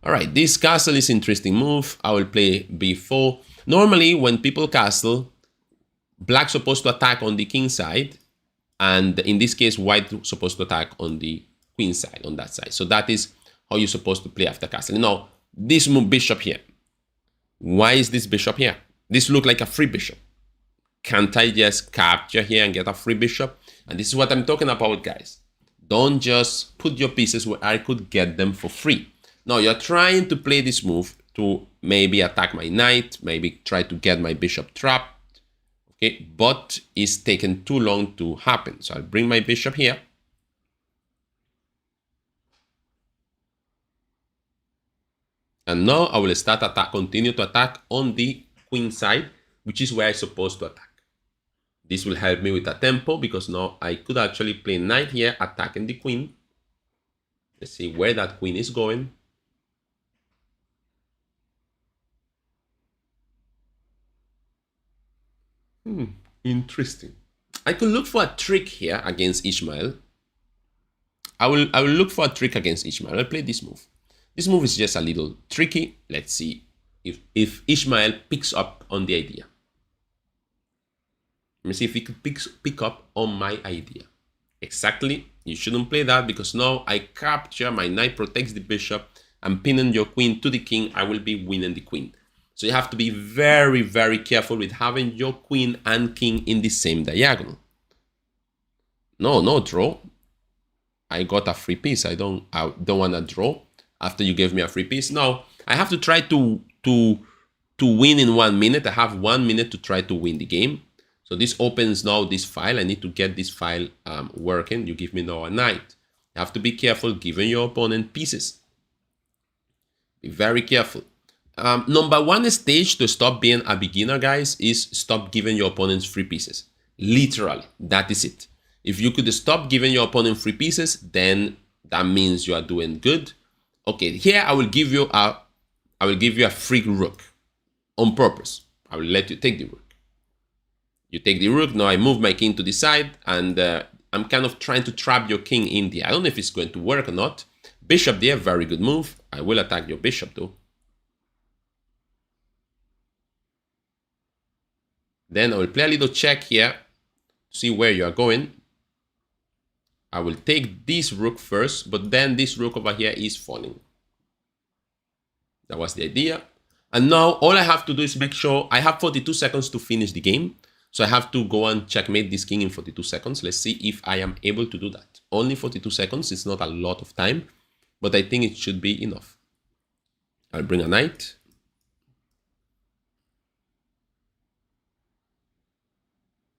All right, this castle is interesting move. I will play b4. Normally, when people castle, black's supposed to attack on the king side, and in this case, white supposed to attack on the queen side, on that side. So that is how you're supposed to play after castle. Now, this move bishop here. Why is this bishop here? This looks like a free bishop. Can't I just capture here and get a free bishop? And this is what I'm talking about, guys. Don't just put your pieces where I could get them for free. Now, you're trying to play this move to maybe attack my knight, maybe try to get my bishop trapped. Okay, but it's taken too long to happen. So I'll bring my bishop here. And now I will start continue to attack on the queen side, which is where I'm supposed to attack. This will help me with a tempo, because now I could actually play knight here, attacking the queen. Let's see where that queen is going. Interesting. I could look for a trick here against Ishmael. I will look for a trick against Ishmael. I'll play this move. This move is just a little tricky. Let's see if Ishmael picks up on the idea. Let me see if he could pick up on my idea. Exactly. You shouldn't play that, because now I capture, my knight protects the bishop. I'm pinning your queen to the king. I will be winning the queen. So you have to be very, very careful with having your queen and king in the same diagonal. No draw. I got a free piece. I don't want to draw after you gave me a free piece. Now I have to try to win in 1 minute. I have 1 minute to try to win the game. So this opens now this file. I need to get this file working. You give me now a knight. You have to be careful giving your opponent pieces. Be very careful. Number one stage to stop being a beginner, guys, is stop giving your opponents free pieces. Literally, that is it. If you could stop giving your opponent free pieces, then that means you are doing good. Okay, here I will give you a free rook on purpose. I will let you take the rook. You take the rook. Now I move my king to the side, and I'm kind of trying to trap your king in there. I don't know if it's going to work or not. Bishop there, very good move. I will attack your bishop though. Then I will play a little check here to see where you are going. I will take this rook first, but then this rook over here is falling. That was the idea. And now all I have to do is make sure I have 42 seconds to finish the game. So I have to go and checkmate this king in 42 seconds. Let's see if I am able to do that. Only 42 seconds. It's not a lot of time, but I think it should be enough. I'll bring a knight.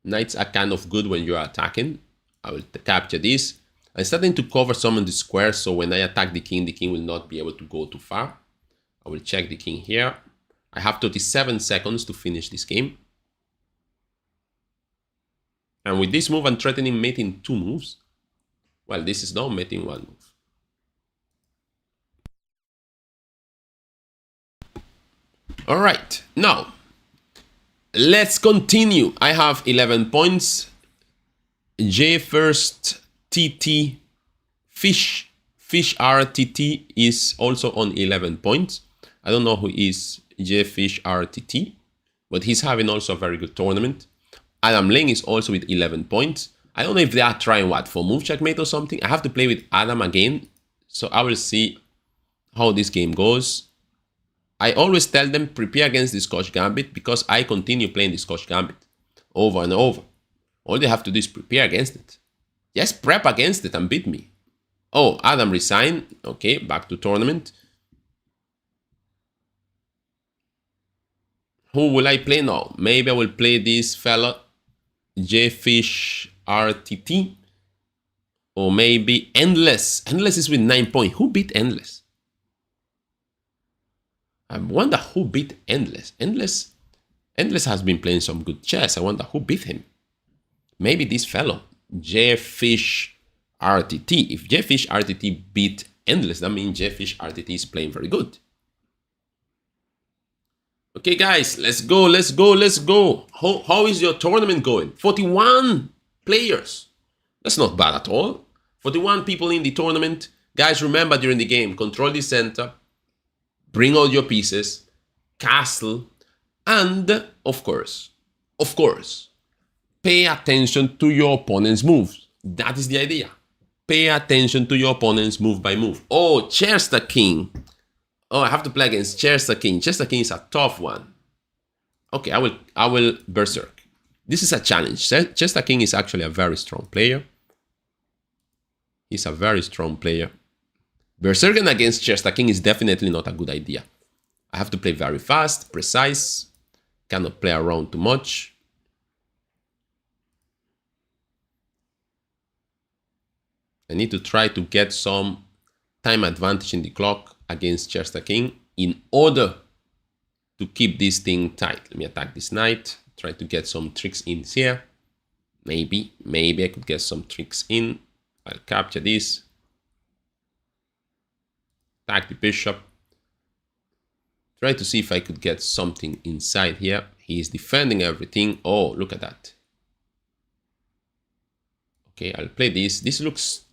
Knights are kind of good when you're attacking. I will capture this. I'm starting to cover some of the squares, so when I attack the king will not be able to go too far. I will check the king here. I have 37 seconds to finish this game. And with this move, I'm threatening mating 2 moves. Well, this is now mating 1 move. All right, now let's continue. I have 11 points. J first TT Fish RTT is also on 11 points. I don't know who is J Fish RTT, but he's having also a very good tournament. Adam Lane is also with 11 points. I don't know if they are trying what, for move checkmate or something. I have to play with Adam again, so I will see how this game goes. I always tell them prepare against the Scotch Gambit, because I continue playing the Scotch Gambit over and over. All they have to do is prepare against it. Just prep against it and beat me. Oh, Adam resigned. Okay, back to tournament. Who will I play now? Maybe I will play this fella, Jfish RTT. Or maybe Endless. Endless is with 9 points. Who beat Endless? I wonder who beat Endless. Endless has been playing some good chess. I wonder who beat him. maybe this fellow, Jfish RTT. If Jfish RTT beat Endless, that means Jfish RTT is playing very good. Okay, guys, let's go, let's go, let's go. How is your tournament going? 41 players. That's not bad at all. 41 people in the tournament. Guys, remember during the game, control the center, bring all your pieces, castle, and of course, pay attention to your opponent's moves. That is the idea. Pay attention to your opponent's move by move. Oh, Chester King. Oh, I have to play against Chester King. Chester King is a tough one. Okay, I will berserk. This is a challenge. Chester King is actually a very strong player. He's a very strong player. Berserking against Chester King is definitely not a good idea. I have to play very fast, precise. Cannot play around too much. I need to try to get some time advantage in the clock against Chester King in order to keep this thing tight. Let me attack this knight. Try to get some tricks in here. Maybe I could get some tricks in. I'll capture this. Attack the bishop. Try to see if I could get something inside here. He is defending everything. Oh, look at that. Okay, I'll play this. This looks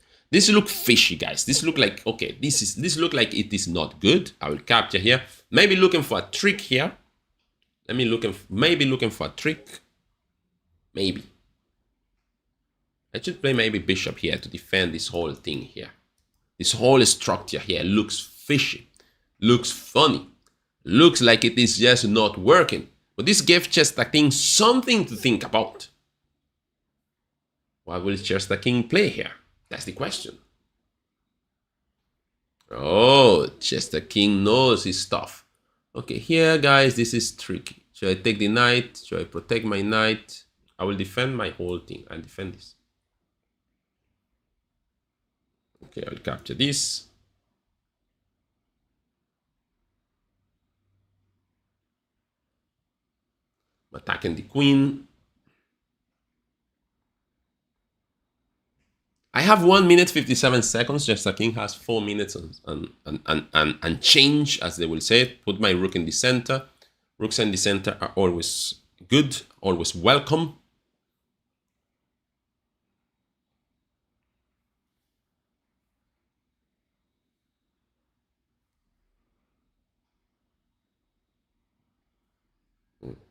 fishy, guys. This look like, okay, this look like it is not good. I will capture here. Maybe looking for a trick here. Maybe looking for a trick. Maybe. I should play maybe bishop here to defend this whole thing here. This whole structure here looks fishy. Looks funny. Looks like it is just not working. But this gave Chester King something to think about. What will Chester King play here? That's the question. Oh, Chester King knows his stuff. Okay, here, guys, this is tricky. Should I take the knight? Should I protect my knight? I will defend my whole thing. I'll defend this. Okay, I'll capture this. I'm attacking the queen. I have 1 minute 57 seconds. Chester King has 4 minutes and change, as they will say it. Put my rook in the center. Rooks in the center are always good, always welcome.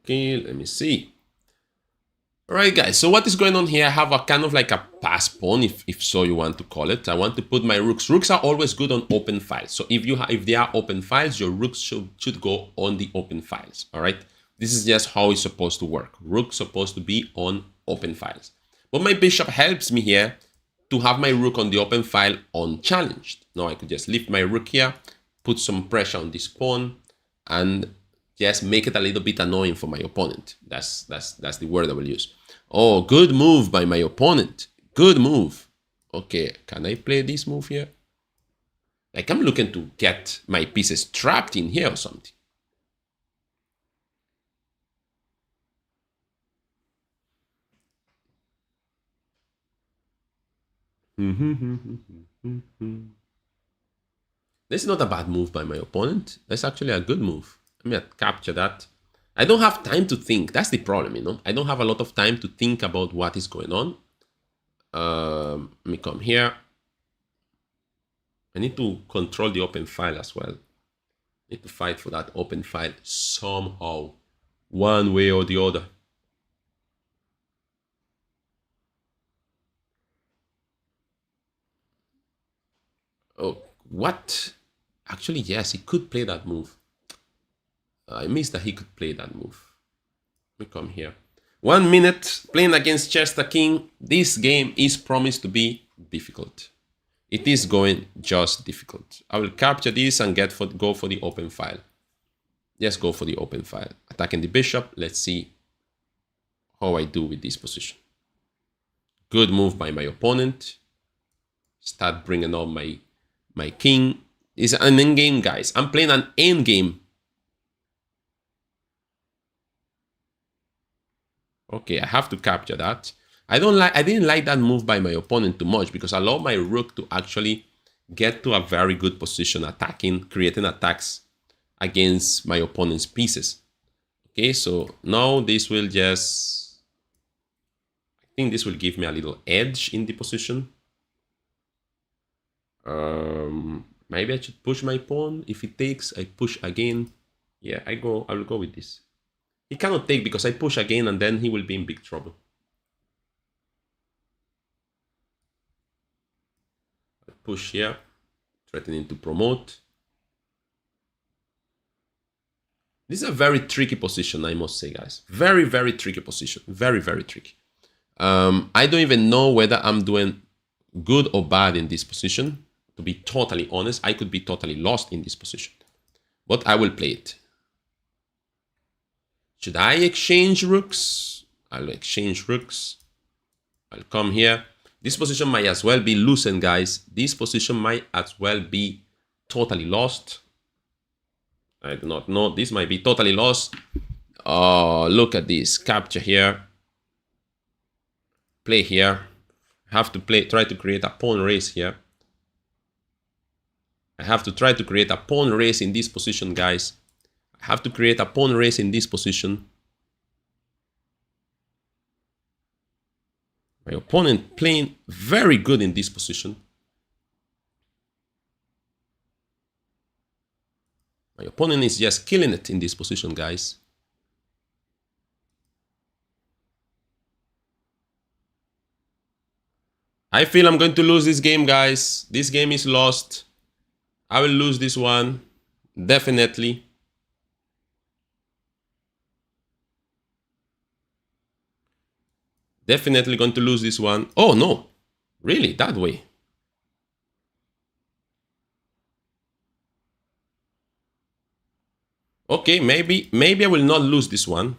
Okay, let me see. All right, guys, so what is going on here? I have a kind of like a pass pawn, if so you want to call it. I want to put my rooks. Rooks are always good on open files. So if they are open files, your rooks should go on the open files, all right? This is just how it's supposed to work. Rook's supposed to be on open files. But my bishop helps me here to have my rook on the open file unchallenged. Now I could just lift my rook here, put some pressure on this pawn, and just make it a little bit annoying for my opponent. That's the word I will use. Oh, good move by my opponent. Good move. Okay, can I play this move here? Like, I'm looking to get my pieces trapped in here or something. This is not a bad move by my opponent. That's actually a good move. Let me capture that. I don't have time to think. That's the problem, you know. I don't have a lot of time to think about what is going on. Let me come here. I need to control the open file as well. I need to fight for that open file somehow, one way or the other. Oh, what? Actually, yes, he could play that move. I missed that he could play that move. Let me come here. 1 minute playing against Chester King. This game is promised to be difficult. It is going just difficult. I will capture this and go for the open file. Just go for the open file. Attacking the bishop. Let's see how I do with this position. Good move by my opponent. Start bringing on my king. It's an endgame, guys. I'm playing an endgame. Okay, I have to capture that. I didn't like that move by my opponent too much because I allowed my rook to actually get to a very good position attacking, creating attacks against my opponent's pieces. Okay, so now this will just, I think this will give me a little edge in the position. Maybe I should push my pawn. If it takes, I push again. Yeah, I will go with this. He cannot take because I push again and then he will be in big trouble. I push here, threatening to promote. This is a very tricky position, I must say, guys. Very, very tricky position. Very, very tricky. I don't even know whether I'm doing good or bad in this position. To be totally honest, I could be totally lost in this position. But I will play it. Should I exchange rooks? I'll exchange rooks. I'll come here. This position might as well be loosened, guys. This position might as well be totally lost. I do not know. This might be totally lost. Oh, look at this. Capture here. Play here. I have to try to create a pawn race here. I have to try to create a pawn race in this position, guys. I have to create a pawn race in this position. My opponent playing very good in this position. My opponent is just killing it in this position, guys. I feel I'm going to lose this game, guys. This game is lost. I will lose this one. Definitely. Definitely going to lose this one. Oh, no. Really? That way? Okay, maybe I will not lose this one.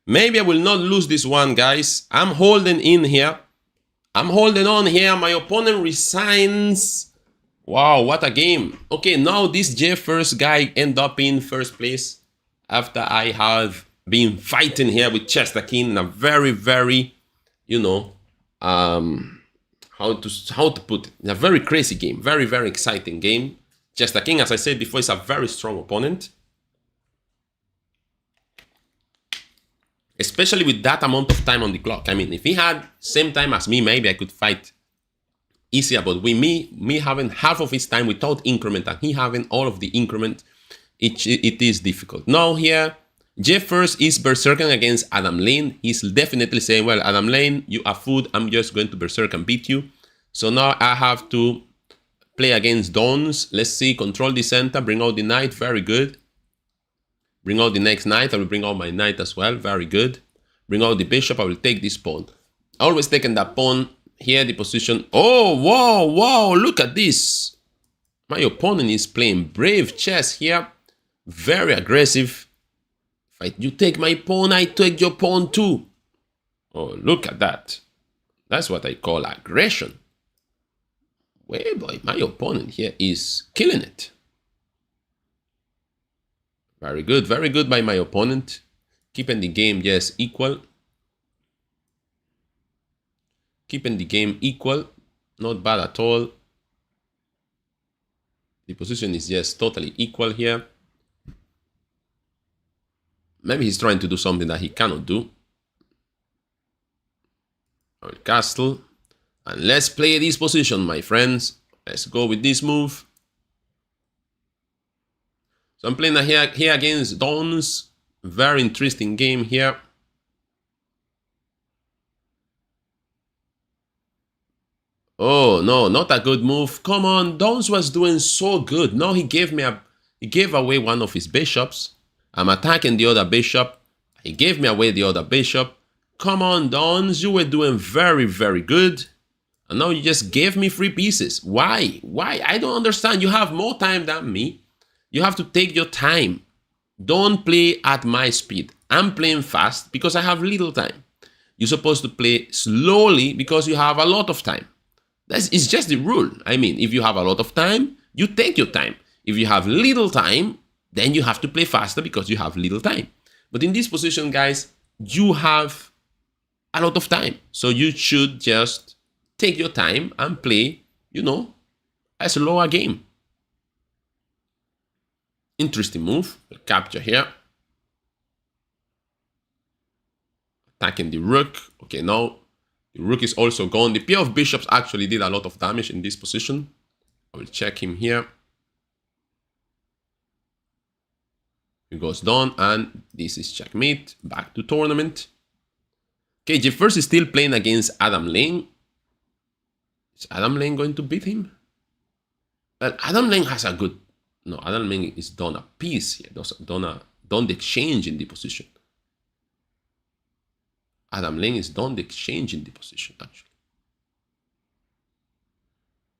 Maybe I will not lose this one, guys. I'm holding in here. I'm holding on here. My opponent resigns. Wow, what a game. Okay, now this J1st guy end up in first place after I have been fighting here with Chester King in a very, very, you know, how to put it, in a very crazy game, very, very exciting game. Chester King, as I said before, is a very strong opponent. Especially with that amount of time on the clock. I mean, if he had same time as me, maybe I could fight easier. But with me having half of his time without increment and he having all of the increment, it is difficult. Now here, J1st is berserking against Adam Lane. He's definitely saying, well, Adam Lane, you are food. I'm just going to berserk and beat you. So now I have to play against Dons. Let's see, control the center, bring out the knight. Very good. Bring out the next knight. I will bring out my knight as well. Very good. Bring out the bishop. I will take this pawn. Always taking that pawn. Here the position. Oh, wow, wow. Look at this. My opponent is playing brave chess here. Very aggressive. If you take my pawn, I take your pawn too. Oh, look at that. That's what I call aggression. Well, boy, my opponent here is killing it. Very good by my opponent. Keeping the game, yes, equal. Keeping the game equal. Not bad at all. The position is, yes, totally equal here. Maybe he's trying to do something that he cannot do. Our castle. And let's play this position, my friends. Let's go with this move. So I'm playing here against Dons. Very interesting game here. Oh no, not a good move. Come on, Dons was doing so good. Now he gave away one of his bishops. I'm attacking the other bishop. He gave me away the other bishop. Come on, Dons, you were doing very, very good. And now you just gave me 3 pieces. Why? Why? I don't understand. You have more time than me. You have to take your time. Don't play at my speed. I'm playing fast because I have little time. You're supposed to play slowly because you have a lot of time. It's just the rule. I mean, if you have a lot of time, you take your time. If you have little time, then you have to play faster because you have little time. But in this position, guys, you have a lot of time. So you should just take your time and play, you know, a slower game. Interesting move. We'll capture here. Attacking the rook. Okay, now the rook is also gone. The pair of bishops actually did a lot of damage in this position. I will check him here. He goes down, and this is checkmate. Back to tournament. Okay, Jeffers is still playing against Adam Lane. Is Adam Lane going to beat him? Well, Adam Lane has a good... No, Adam Lane is done a piece here. Done the exchange in the position. Adam Lane is done the exchange in the position, actually.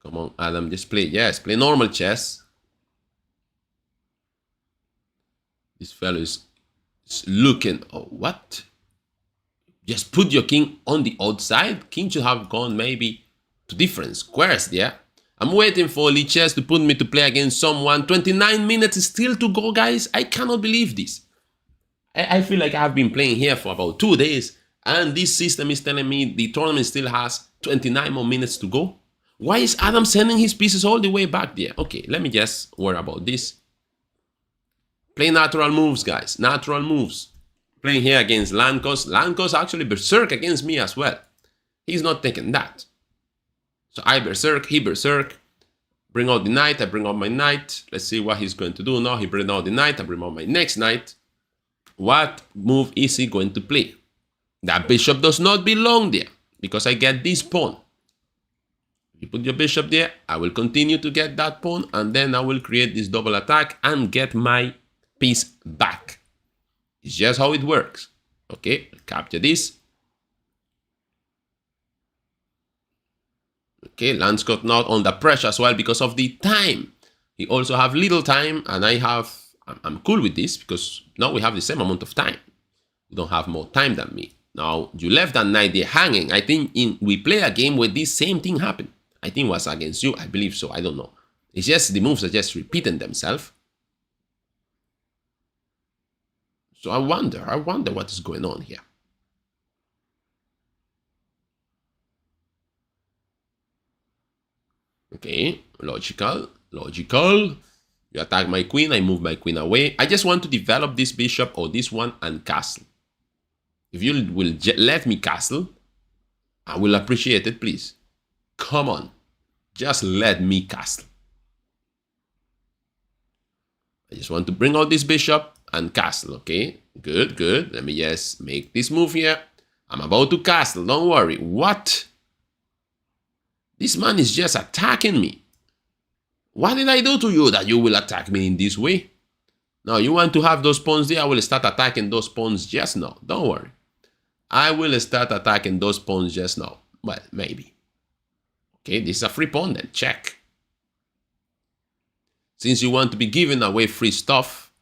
Come on, Adam, just play. Yes, play normal chess. This fellow is looking... Oh, what? Just put your king on the outside. King should have gone maybe to different squares there. I'm waiting for Lichess to put me to play against someone. 29 minutes still to go, guys. I cannot believe this. I feel like I've been playing here for about 2 days, and this system is telling me the tournament still has 29 more minutes to go. Why is Adam sending his pieces all the way back there? Okay, let me just worry about this. Play natural moves, guys. Natural moves. Playing here against Lankos. Lankos actually berserk against me as well. He's not taking that. So I berserk, he berserk. Bring out the knight, I bring out my knight. Let's see what he's going to do now. He bring out the knight, I bring out my next knight. What move is he going to play? That bishop does not belong there, because I get this pawn. You put your bishop there, I will continue to get that pawn, and then I will create this double attack and get my piece back. It's just how it works. Okay, capture this. Okay, Landscott not under pressure as well because of the time. He also have little time, and I'm cool with this because now we have the same amount of time. You don't have more time than me. Now, you left that knight there hanging. I think we play a game where this same thing happened. I think it was against you. I believe so. I don't know. It's just the moves are just repeating themselves. So I wonder what is going on here. Okay, logical. You attack my queen, I move my queen away. I just want to develop this bishop or this one and castle. If you will let me castle, I will appreciate it, please. Come on, just let me castle. I just want to bring out this bishop and castle, okay? Good. Let me just make this move here. I'm about to castle, don't worry. What? This man is just attacking me. What did I do to you that you will attack me in this way? Now, you want to have those pawns there? I will start attacking those pawns just now. Don't worry. I will start attacking those pawns just now. Well, maybe. Okay, this is a free pawn then. Check. Since you want to be giving away free stuff.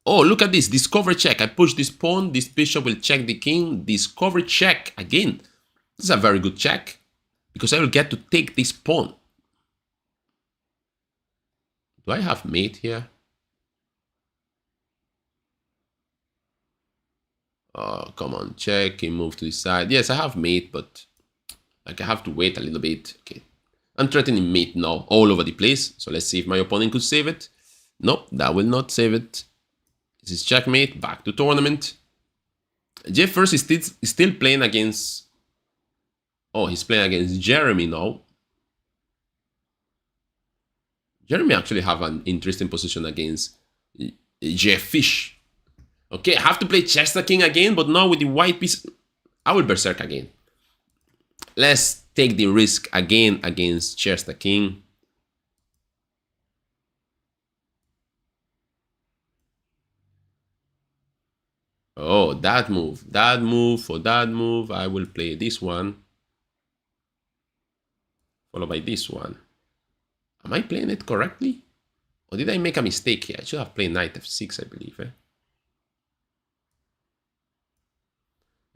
Oh, look at this. Discover check. I push this pawn. This bishop will check the king. Discover check. Again, this is a very good check. Because I will get to take this pawn. Do I have mate here? Oh, come on. Check and move to the side. Yes, I have mate, but like I have to wait a little bit. Okay. I'm threatening mate now all over the place. So let's see if my opponent could save it. Nope, that will not save it. This is checkmate. Back to tournament. Jeffers is still playing against... Oh, he's playing against Jeremy now. Jeremy actually have an interesting position against Jeff Fish. Okay, I have to play Chester King again, but now with the white piece, I will berserk again. Let's take the risk again against Chester King. Oh, that move, for that move, I will play this one. Followed by this one. Am I playing it correctly? Or did I make a mistake here? I should have played knight f6, I believe.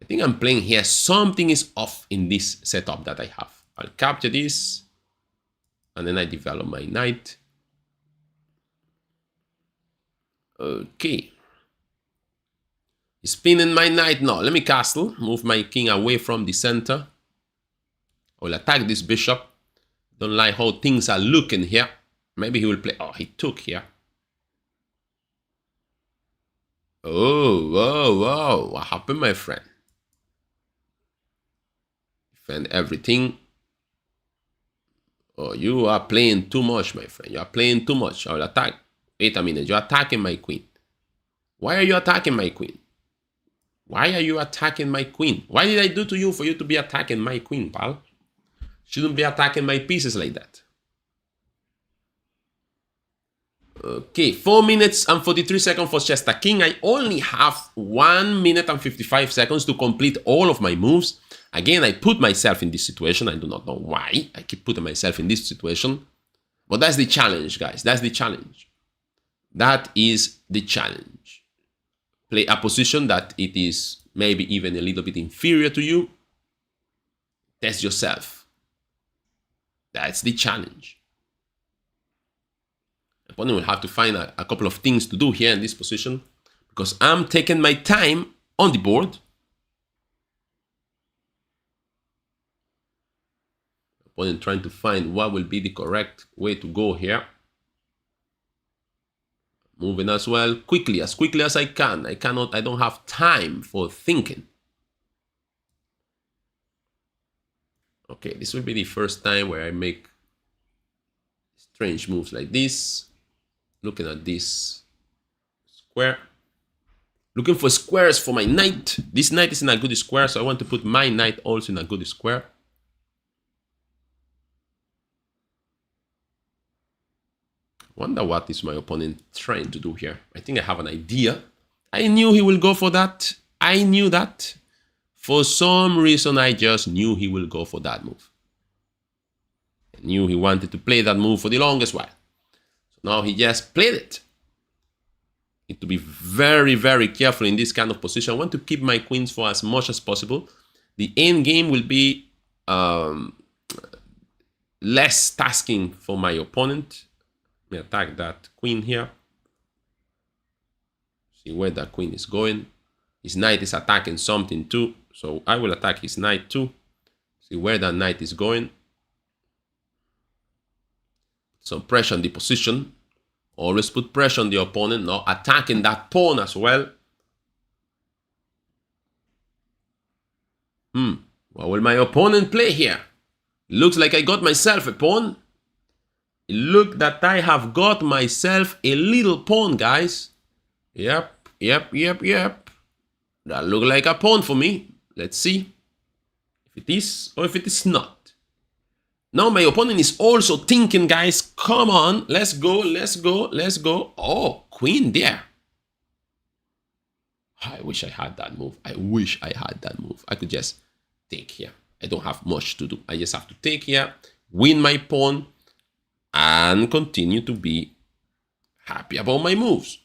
I think I'm playing here. Something is off in this setup that I have. I'll capture this. And then I develop my knight. Okay. Spinning my knight. No, let me castle. Move my king away from the center. I will attack this bishop. Don't like how things are looking here. Maybe he will play. Oh, he took here. Oh, whoa, whoa. What happened, my friend? Defend everything. Oh, you are playing too much, my friend. You are playing too much. I will attack. Wait a minute. You're attacking my queen. Why are you attacking my queen? Why are you attacking my queen? What did I do to you for you to be attacking my queen, pal? Shouldn't be attacking my pieces like that. Okay, 4 minutes and 43 seconds for Chester King. I only have 1 minute and 55 seconds to complete all of my moves. Again, I put myself in this situation. I do not know why I keep putting myself in this situation. But that's the challenge, guys. That's the challenge. That is the challenge. Play a position that it is maybe even a little bit inferior to you. Test yourself. That's the challenge. The opponent will have to find a couple of things to do here in this position because I'm taking my time on the board. The opponent trying to find what will be the correct way to go here. Moving as well, quickly as I can. I don't have time for thinking. Okay, this will be the first time where I make strange moves like this. Looking at this square. Looking for squares for my knight. This knight is in a good square, so I want to put my knight also in a good square. Wonder what is my opponent trying to do here. I think I have an idea. I knew he will go for that. I knew that. For some reason, I just knew he will go for that move. I knew he wanted to play that move for the longest while. So now he just played it. Need to be very, very careful in this kind of position. I want to keep my queens for as much as possible. The end game will be less tasking for my opponent. Let me attack that queen here. See where that queen is going. His knight is attacking something too. So I will attack his knight too. See where that knight is going. Some pressure on the position. Always put pressure on the opponent. Now attacking that pawn as well. What will my opponent play here? Looks like I got myself a pawn. Look that I have got myself a little pawn, guys. Yep. That look like a pawn for me. Let's see if it is or if it is not. Now my opponent is also thinking, guys, come on, let's go. Oh, queen there. I wish I had that move. I could just take here. I don't have much to do. I just have to take here, win my pawn, and continue to be happy about my moves.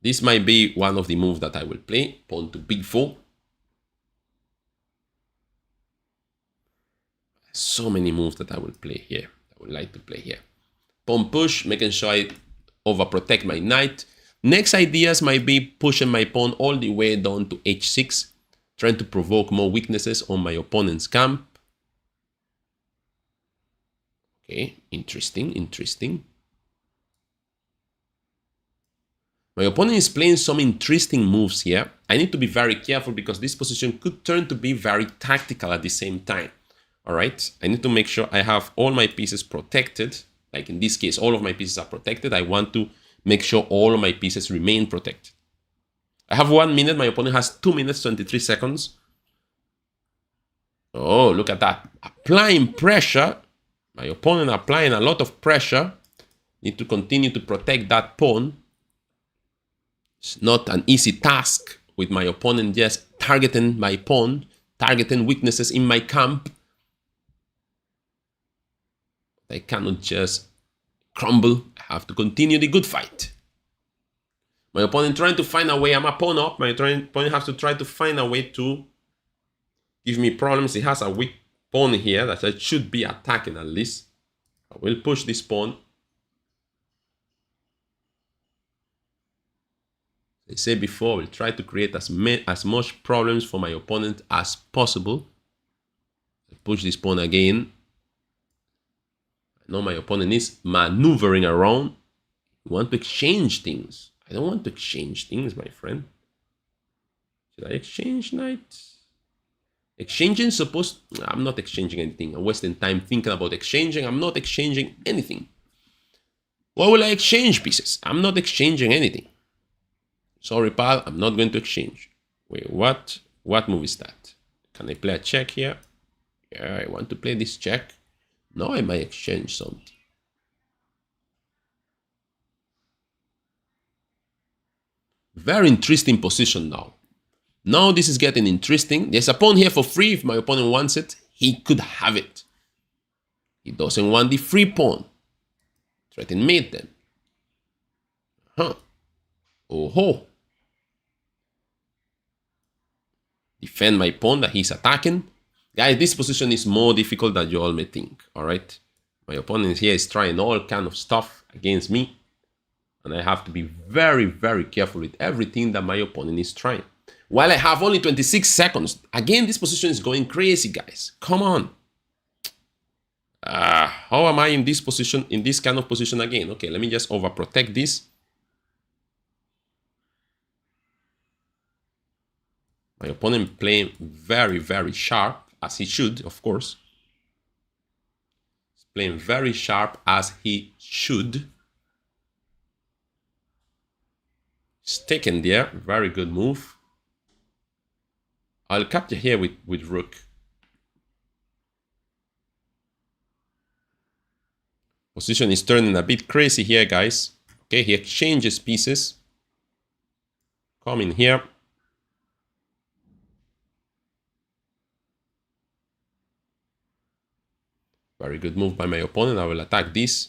This might be one of the moves that I will play. Pawn to b4. So many moves that I will play here. I would like to play here. Pawn push, making sure I overprotect my knight. Next ideas might be pushing my pawn all the way down to h6. Trying to provoke more weaknesses on my opponent's camp. Okay, interesting. My opponent is playing some interesting moves here. I need to be very careful because this position could turn to be very tactical at the same time. All right, I need to make sure I have all my pieces protected. Like in this case, all of my pieces are protected. I want to make sure all of my pieces remain protected. I have 1 minute. My opponent has 2 minutes, 23 seconds. Oh, look at that. Applying pressure. My opponent applying a lot of pressure. Need to continue to protect that pawn. It's not an easy task with my opponent just targeting my pawn, targeting weaknesses in my camp. I cannot just crumble. I have to continue the good fight. My opponent trying to find a way. I'm a pawn up. My opponent has to try to find a way to give me problems. He has a weak pawn here that I should be attacking at least. I will push this pawn. said before, I will try to create as much problems for my opponent as possible. I push this pawn again. I know my opponent is maneuvering around. You want to exchange things. I don't want to exchange things, my friend. Should I exchange knight? Exchanging supposed... I'm not exchanging anything. I'm wasting time thinking about exchanging. I'm not exchanging anything. Why will I exchange pieces? I'm not exchanging anything. Sorry, pal. I'm not going to exchange. Wait, what? What move is that? Can I play a check here? Yeah, I want to play this check. Now I might exchange something. Very interesting position now. Now this is getting interesting. There's a pawn here for free. If my opponent wants it, he could have it. He doesn't want the free pawn. Threaten mate then. Huh. Oh ho. Defend my pawn that he's attacking. Guys, this position is more difficult than you all may think. Alright. My opponent here is trying all kind of stuff against me. And I have to be very, very careful with everything that my opponent is trying. While I have only 26 seconds. Again, this position is going crazy, guys. Come on. How am I in this position, in this kind of position again? Okay, let me just overprotect this. My opponent playing very, very sharp, as he should, of course. He's playing very sharp, as he should. He's taken there. Very good move. I'll capture here with rook. Position is turning a bit crazy here, guys. Okay, he exchanges pieces. Come in here. Very good move by my opponent. I will attack this.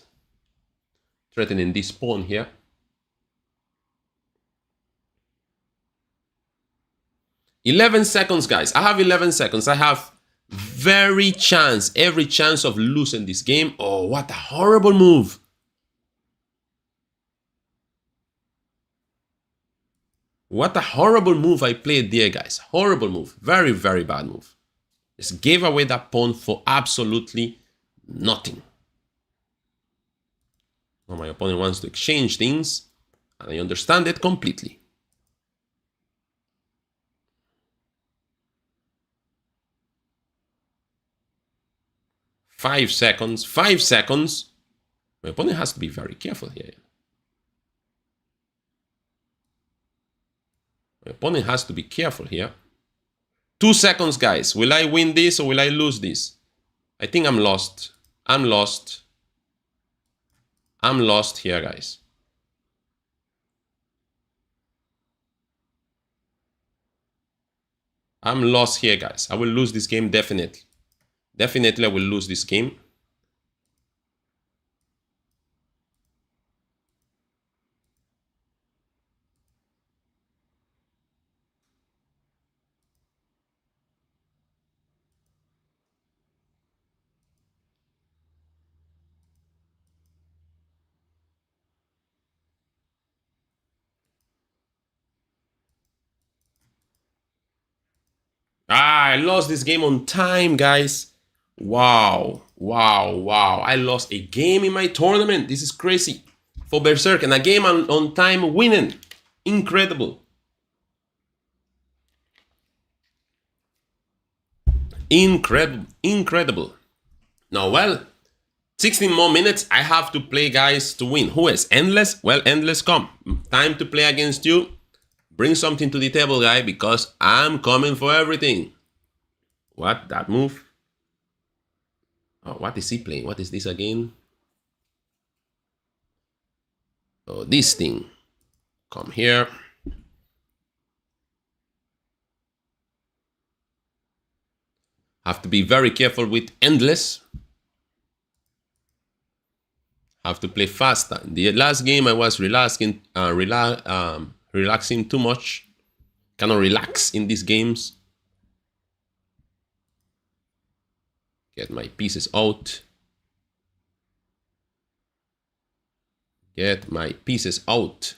Threatening this pawn here. "11 seconds, guys. I have 11 seconds. I have every chance of losing this game. Oh, what a horrible move. What a horrible move I played there, guys. Horrible move. Very, very bad move. Just gave away that pawn for absolutely nothing. Now my opponent wants to exchange things, and I understand it completely. 5 seconds. 5 seconds. My opponent has to be very careful here. My opponent has to be careful here. 2 seconds, guys. Will I win this or will I lose this? I think I'm lost. I'm lost. I'm lost here, guys. I'm lost here, guys. I will lose this game definitely. Definitely I will lose this game. I lost this game on time, guys. Wow. Wow. Wow. I lost a game in my tournament. This is crazy. For Berserk. And a game on time winning. Incredible. Incredible. Incredible. Now, well, 16 more minutes. I have to play, guys, to win. Who is? Endless? Well, Endless, come. Time to play against you. Bring something to the table, guy, because I'm coming for everything. What? That move? Oh, what is he playing? What is this again? Oh, this thing. Come here. Have to be very careful with Endless. Have to play faster. The last game I was relaxing too much. Cannot relax in these games. Get my pieces out. Get my pieces out.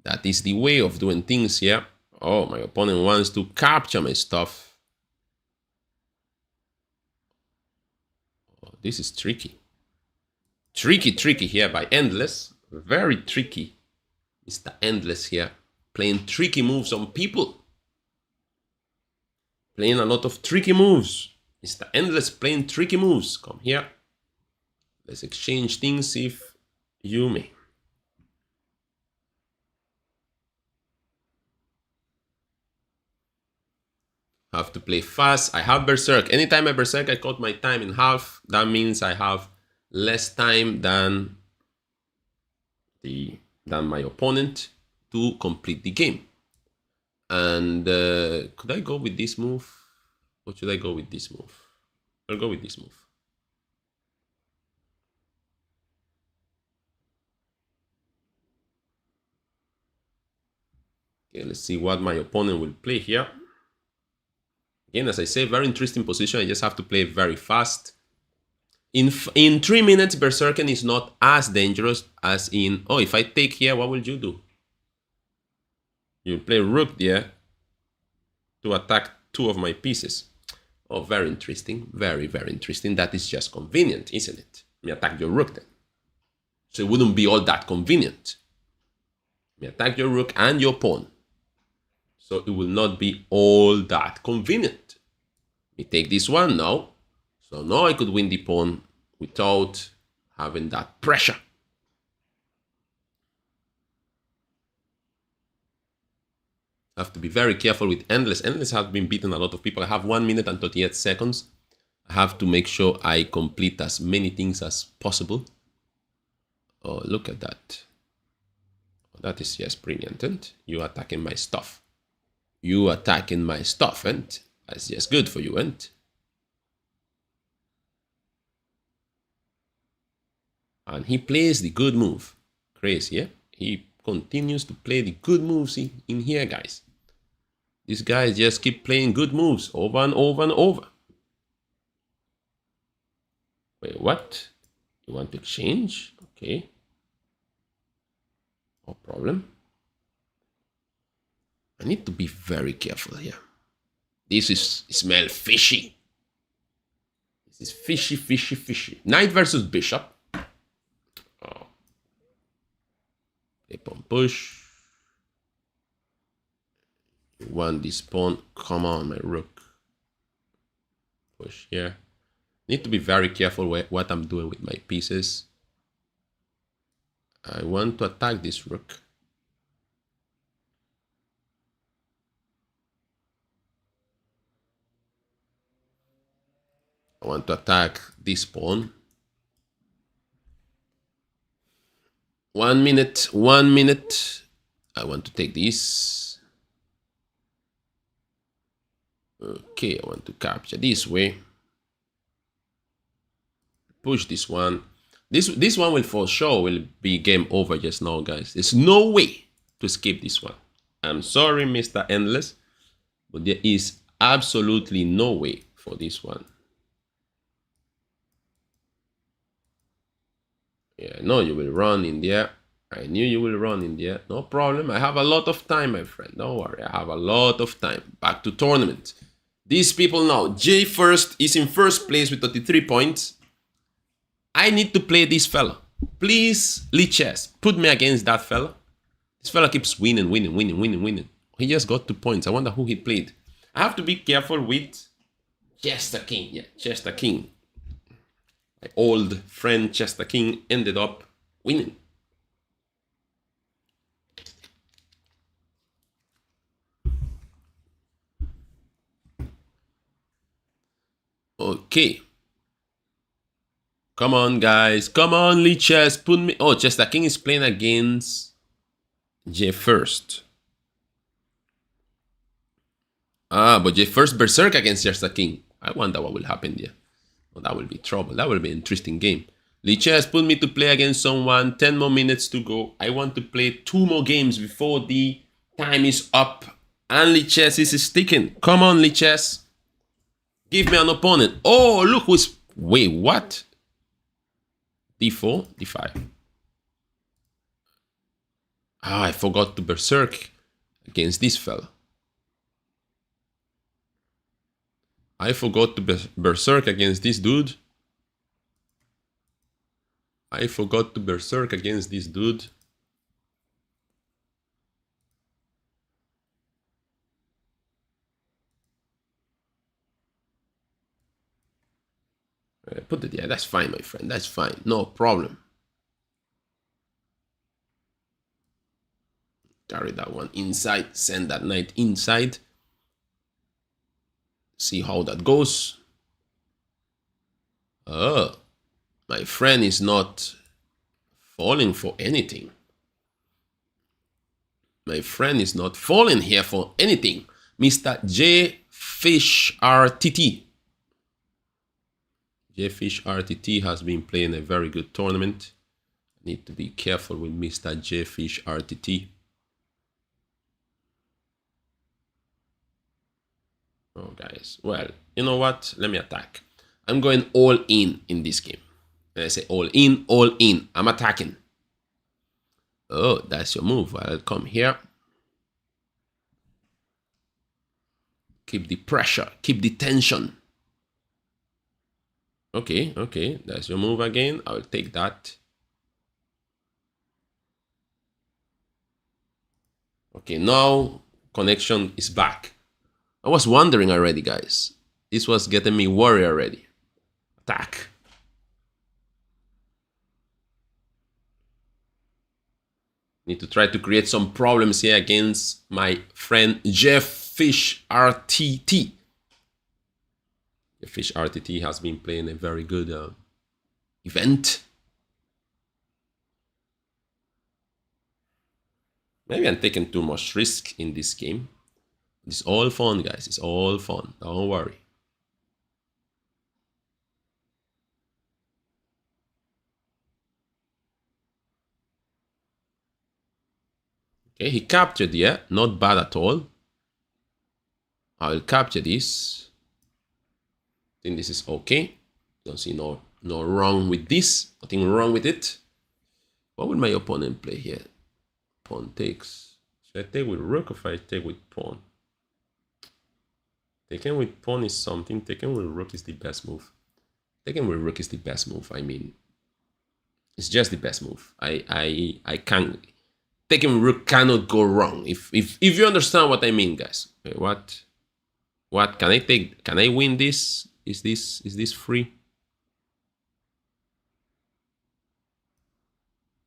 That is the way of doing things here. Oh, my opponent wants to capture my stuff. Oh, this is tricky. Tricky here by Endless. Very tricky. Mr. Endless here. Playing tricky moves on people. Playing a lot of tricky moves. Mr. Endless playing tricky moves. Come here. Let's exchange things if you may. Have to play fast. I have Berserk. Anytime I Berserk, I cut my time in half. That means I have less time than my opponent to complete the game. And could I go with this move? Or should I go with this move? I'll go with this move. Okay, let's see what my opponent will play here. Again, as I say, very interesting position. I just have to play very fast. In 3 minutes, Berserking is not as dangerous as in... Oh, if I take here, what will you do? You play Rook there to attack 2 of my pieces. Oh, very interesting. Very, very interesting. That is just convenient, isn't it? Me attack your Rook then. So it wouldn't be all that convenient. Me attack your Rook and your pawn. So it will not be all that convenient. Me take this one now. So now I could win the pawn without having that pressure. Have to be very careful with Endless. Endless has been beating a lot of people. I have 1 minute and 38 seconds. I have to make sure I complete as many things as possible. Oh, look at that. That is just brilliant, and you attacking my stuff. You attacking my stuff, and that's just good for you, and he plays the good move. Crazy, yeah? He continues to play the good moves in here, guys. These guys just keep playing good moves over and over and over. Wait, what? You want to exchange? Okay. No problem. I need to be very careful here. This smells fishy. This is fishy, fishy, fishy. Knight versus bishop. Oh. A pawn push. You want this pawn. Come on, my rook. Push here. Need to be very careful what I'm doing with my pieces. I want to attack this rook. I want to attack this pawn. 1 minute, 1 minute. I want to take this. Okay, I want to capture this way. Push this one. This one will for sure will be game over just now, guys. There's no way to skip this one. I'm sorry, Mr. Endless, but there is absolutely no way for this one. Yeah, I know you will run in there. I knew you will run in there. No problem. I have a lot of time, my friend. Don't worry. I have a lot of time. Back to tournament. These people now. J first is in first place with 33 points. I need to play this fella. Please, Lichess, put me against that fella. This fella keeps winning. He just got 2 points. I wonder who he played. I have to be careful with Chester King. Yeah, Chester King. My old friend Chester King ended up winning. Okay. Come on, guys. Come on, Lichess. Put me... Oh, Chester King is playing against J first. Ah, but J first Berserk against Chester King. I wonder what will happen there. Oh, that will be trouble. That will be an interesting game. Lichess put me to play against someone. 10 more minutes to go. I want to play 2 more games before the time is up. And Lichess is sticking. Come on, Lichess. Give me an opponent. Oh, look who's... Wait, what? D4, D5. Ah, I forgot to berserk against this fella. I forgot to berserk against this dude. I forgot to berserk against this dude. Put it, yeah, that's fine, my friend. That's fine. No problem. Carry that one inside. Send that knight inside. See how that goes. Oh, my friend is not falling for anything. My friend is not falling here for anything. Mr. J Fish RTT. J Fish RTT has been playing a very good tournament. I need to be careful with Mr. J Fish RTT. Oh, guys. Well, you know what? Let me attack. I'm going all in this game. And I say all in, all in. I'm attacking. Oh, that's your move. I'll come here. Keep the pressure. Keep the tension. Okay, okay. That's your move again. I will take that. Okay, now connection is back. I was wondering already, guys. This was getting me worried already. Attack. Need to try to create some problems here against my friend Jeff Fish RTT. Jeff Fish RTT has been playing a very good event. Maybe I'm taking too much risk in this game. It's all fun, guys. It's all fun. Don't worry. Okay, he captured, yeah. Not bad at all. I will capture this. I think this is okay. Don't see no wrong with this. Nothing wrong with it. What would my opponent play here? Pawn takes. Should I take with rook or if I take with pawn? Taking with pawn is something. Taking with rook is the best move. Taking with rook is the best move. I mean, it's just the best move. I can't. Taking with rook cannot go wrong. If you understand what I mean, guys. Okay, what can I take? Can I win this? Is this free?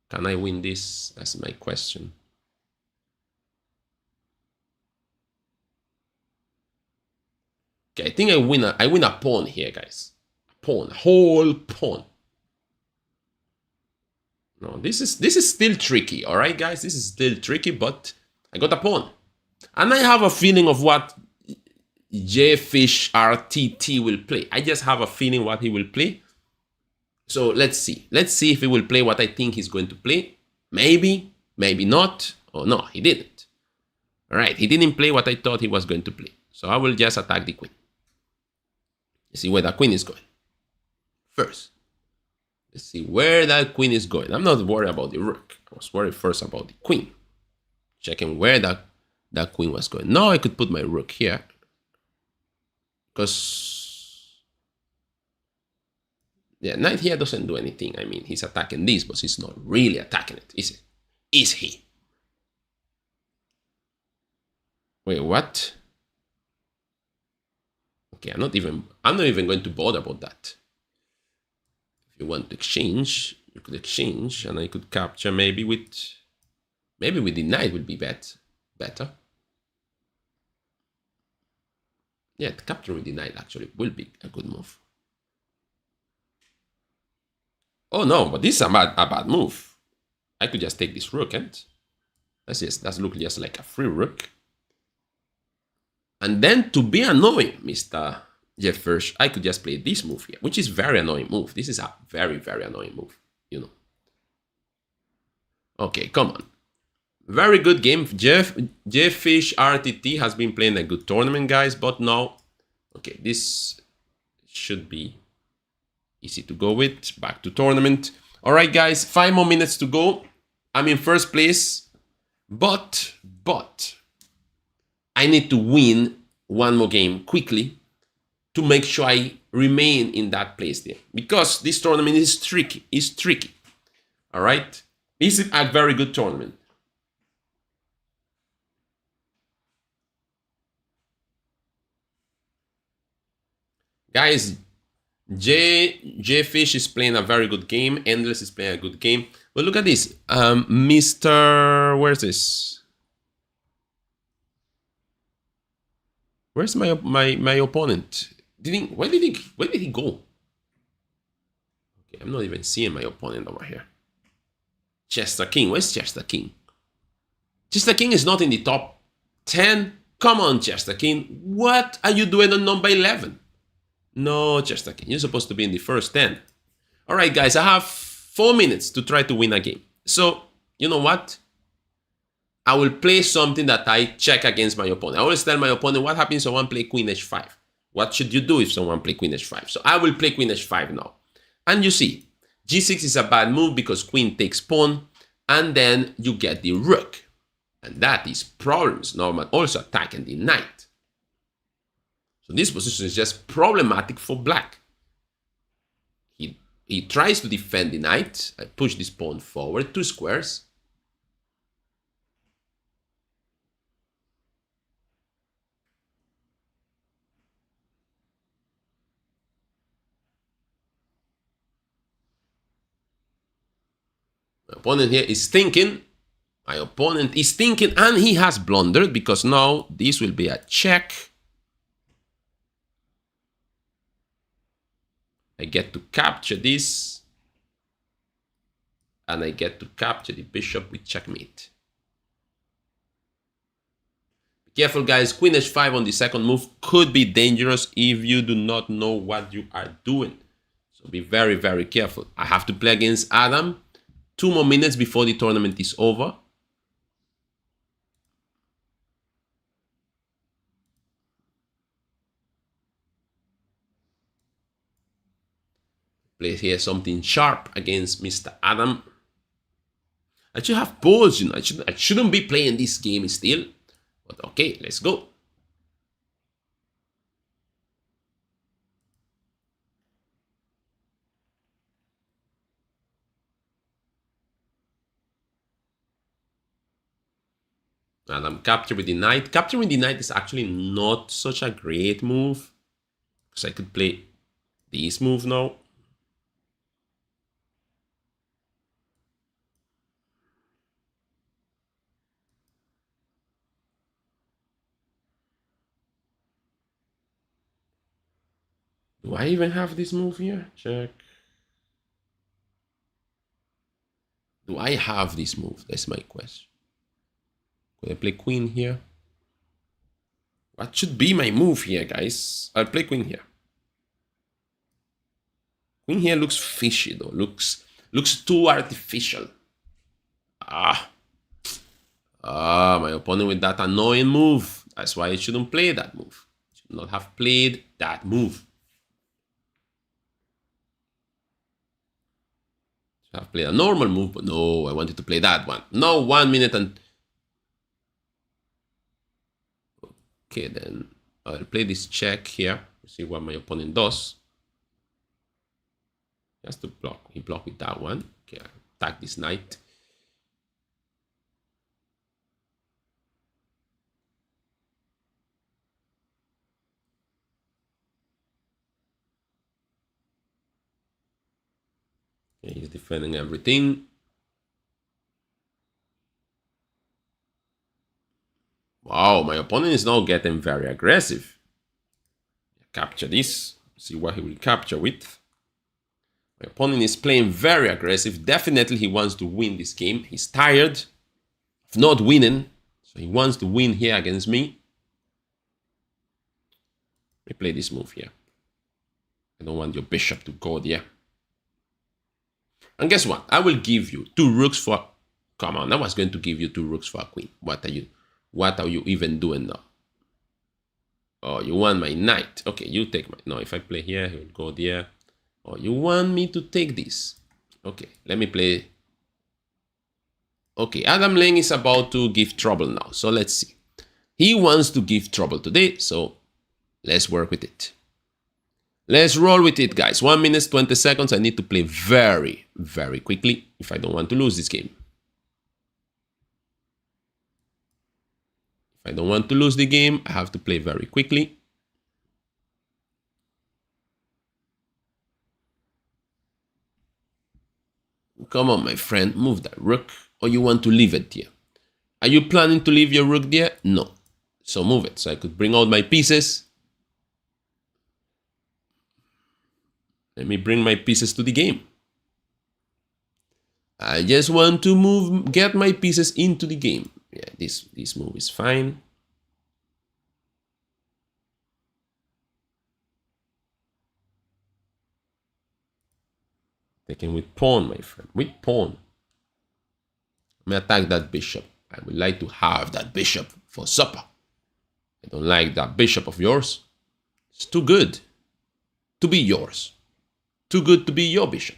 Can I win this? That's my question. Okay, I think I win a pawn here, guys. Pawn, whole pawn. No, this is still tricky, all right, guys. This is still tricky, but I got a pawn, and I have a feeling of what J Fish RTT will play. I just have a feeling what he will play. So let's see. Let's see if he will play what I think he's going to play. Maybe, maybe not. Oh no, he didn't. All right, he didn't play what I thought he was going to play. So I will just attack the queen. See where that queen is going. First, let's see where that queen is going. I'm not worried about the rook. I was worried first about the queen. Checking where that queen was going. Now I could put my rook here. Because, yeah, knight here doesn't do anything. I mean, he's attacking this, but he's not really attacking it, is it? Is he? Wait, what? Okay, I'm not even going to bother about that. If you want to exchange, you could exchange, and I could capture maybe with the knight would be better. Yeah, capture with the knight actually will be a good move. Oh no, but this is a bad move. I could just take this rook and that's look just like a free rook. And then to be annoying, Mr. Jeffers, I could just play this move here, which is very annoying move. This is a very, very annoying move, you know. Okay, come on. Very good game. Jeff Fish RTT has been playing a good tournament, guys, but now, okay, this should be easy to go with. Back to tournament. All right, guys, 5 more minutes to go. I'm in first place. But I need to win one more game quickly to make sure I remain in that place there, because this tournament is tricky. It's tricky. All right, this is a very good tournament. Guys, J Fish is playing a very good game. Endless is playing a good game. But look at this. Mr. Where's this? Where's my opponent? Where did he go? Okay, I'm not even seeing my opponent over here. Chester King. Where's Chester King? Chester King is not in the top 10. Come on, Chester King. What are you doing on number 11? No, Chester King. You're supposed to be in the first 10. All right, guys. I have 4 minutes to try to win a game. So, you know what? I will play something that I check against my opponent. I always tell my opponent, what happens if someone play Queen H5? What should you do if someone play Queen H5? So I will play Queen H5 now. And you see, G6 is a bad move because Queen takes pawn, and then you get the Rook. And that is problems. Normal also attacking the Knight. So this position is just problematic for Black. He tries to defend the Knight. I push this pawn forward, 2 squares. My opponent here is thinking. My opponent is thinking, and he has blundered because now this will be a check. I get to capture this, and I get to capture the bishop with checkmate. Be careful, guys. Queen H5 on the second move could be dangerous if you do not know what you are doing. So be very, very careful. I have to play against Adam. 2 more minutes before the tournament is over. Play here something sharp against Mr. Adam. I should have paused, you know. I shouldn't be playing this game still. But okay, let's go. And I'm captured with the Knight. Capturing the Knight is actually not such a great move, because I could play this move now. Do I even have this move here? Check. Do I have this move? That's my question. Could I play queen here? What should be my move here, guys? I'll play queen here. Queen here looks fishy, though. Looks too artificial. My opponent with that annoying move. That's why I shouldn't play that move. Should not have played that move. Should have played a normal move, but no, I wanted to play that one. No, 1 minute and... Okay, then I'll play this check here. See what my opponent does. He has to block. He blocked with that one. Okay, I'll attack this knight. Okay, he's defending everything. Wow, my opponent is now getting very aggressive. Capture this. See what he will capture with. My opponent is playing very aggressive. Definitely he wants to win this game. He's tired of not winning. So he wants to win here against me. Let me play this move here. I don't want your bishop to go there. And guess what? I will give you 2 rooks for... Come on, I was going to give you 2 rooks for a queen. What are you even doing now? Oh, you want my knight. Okay, you take my... No, if I play here, he will go there. Oh, you want me to take this. Okay, let me play... Okay, Adam Lang is about to give trouble now. So let's see. He wants to give trouble today. So let's work with it. Let's roll with it, guys. 1 minute, 20 seconds. I need to play very, very quickly if I don't want to lose this game. If I don't want to lose the game, I have to play very quickly. Come on, my friend, move that rook, or you want to leave it here? Are you planning to leave your rook there? No. So move it, so I could bring out my pieces. Let me bring my pieces to the game. I just want to get my pieces into the game. Yeah, this move is fine. Taking with pawn, my friend, with pawn. Let me attack that bishop. I would like to have that bishop for supper. I don't like that bishop of yours. It's too good to be yours. Too good to be your bishop.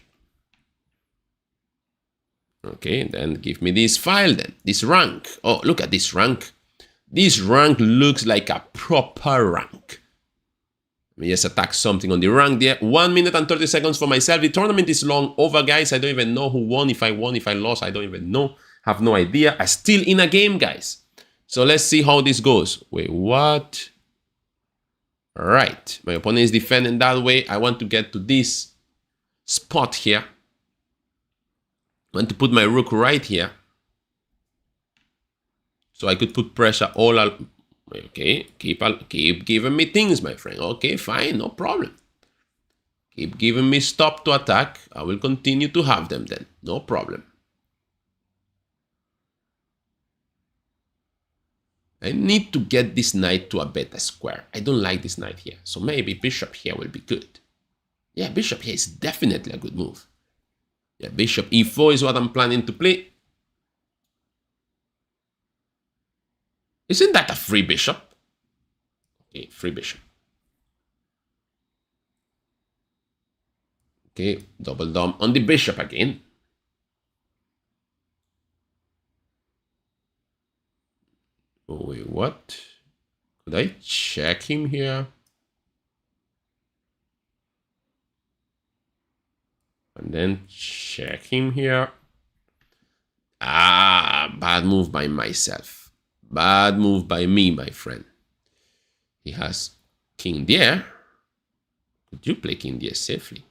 Okay, then give me this file then. This rank. Oh, look at this rank. This rank looks like a proper rank. Let me just attack something on the rank there. 1 minute and 30 seconds for myself. The tournament is long over, guys. I don't even know who won. If I won, if I lost, I don't even know. Have no idea. I'm still in a game, guys. So let's see how this goes. Wait, what? All right. My opponent is defending that way. I want to get to this spot here. I want to put my rook right here. So I could put pressure all out. Okay, keep giving me things, my friend. Okay, fine, no problem. Keep giving me stop to attack. I will continue to have them then. No problem. I need to get this knight to a better square. I don't like this knight here. So maybe bishop here will be good. Yeah, bishop here is definitely a good move. Yeah, bishop e4 is what I'm planning to play. Isn't that a free bishop? Okay, free bishop. Okay, double down on the bishop again. Oh, wait, what? Could I check him here? And then check him here. Ah, bad move by myself. Bad move by me, my friend. He has king there. Could you play king there safely?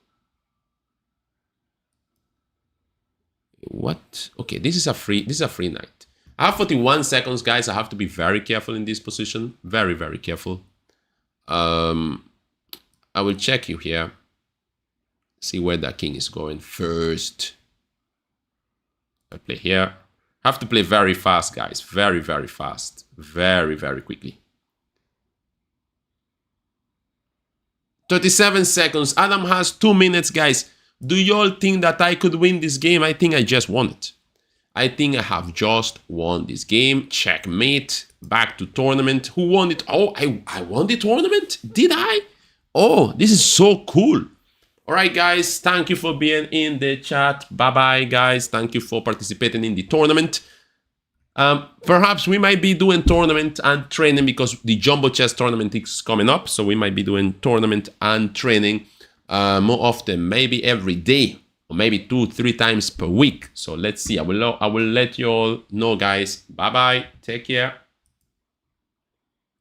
What? Okay, this is a free knight. I have 41 seconds, guys. I have to be very careful in this position. Very, very careful. I will check you here. See where that king is going first. I play here. Have to play very fast, guys. Very, very fast. Very, very quickly. 37 seconds. Adam has 2 minutes, guys. Do you all think that I could win this game? I think I just won it. I think I have just won this game. Checkmate. Back to tournament. Who won it? Oh, I won the tournament? Did I? Oh, this is so cool. All right, guys. Thank you for being in the chat. Bye-bye, guys. Thank you for participating in the tournament. Perhaps we might be doing tournament and training because the Jumbo Chess tournament is coming up. So we might be doing tournament and training more often, maybe every day or maybe 2-3 times per week. So let's see. I will let you all know, guys. Bye-bye. Take care.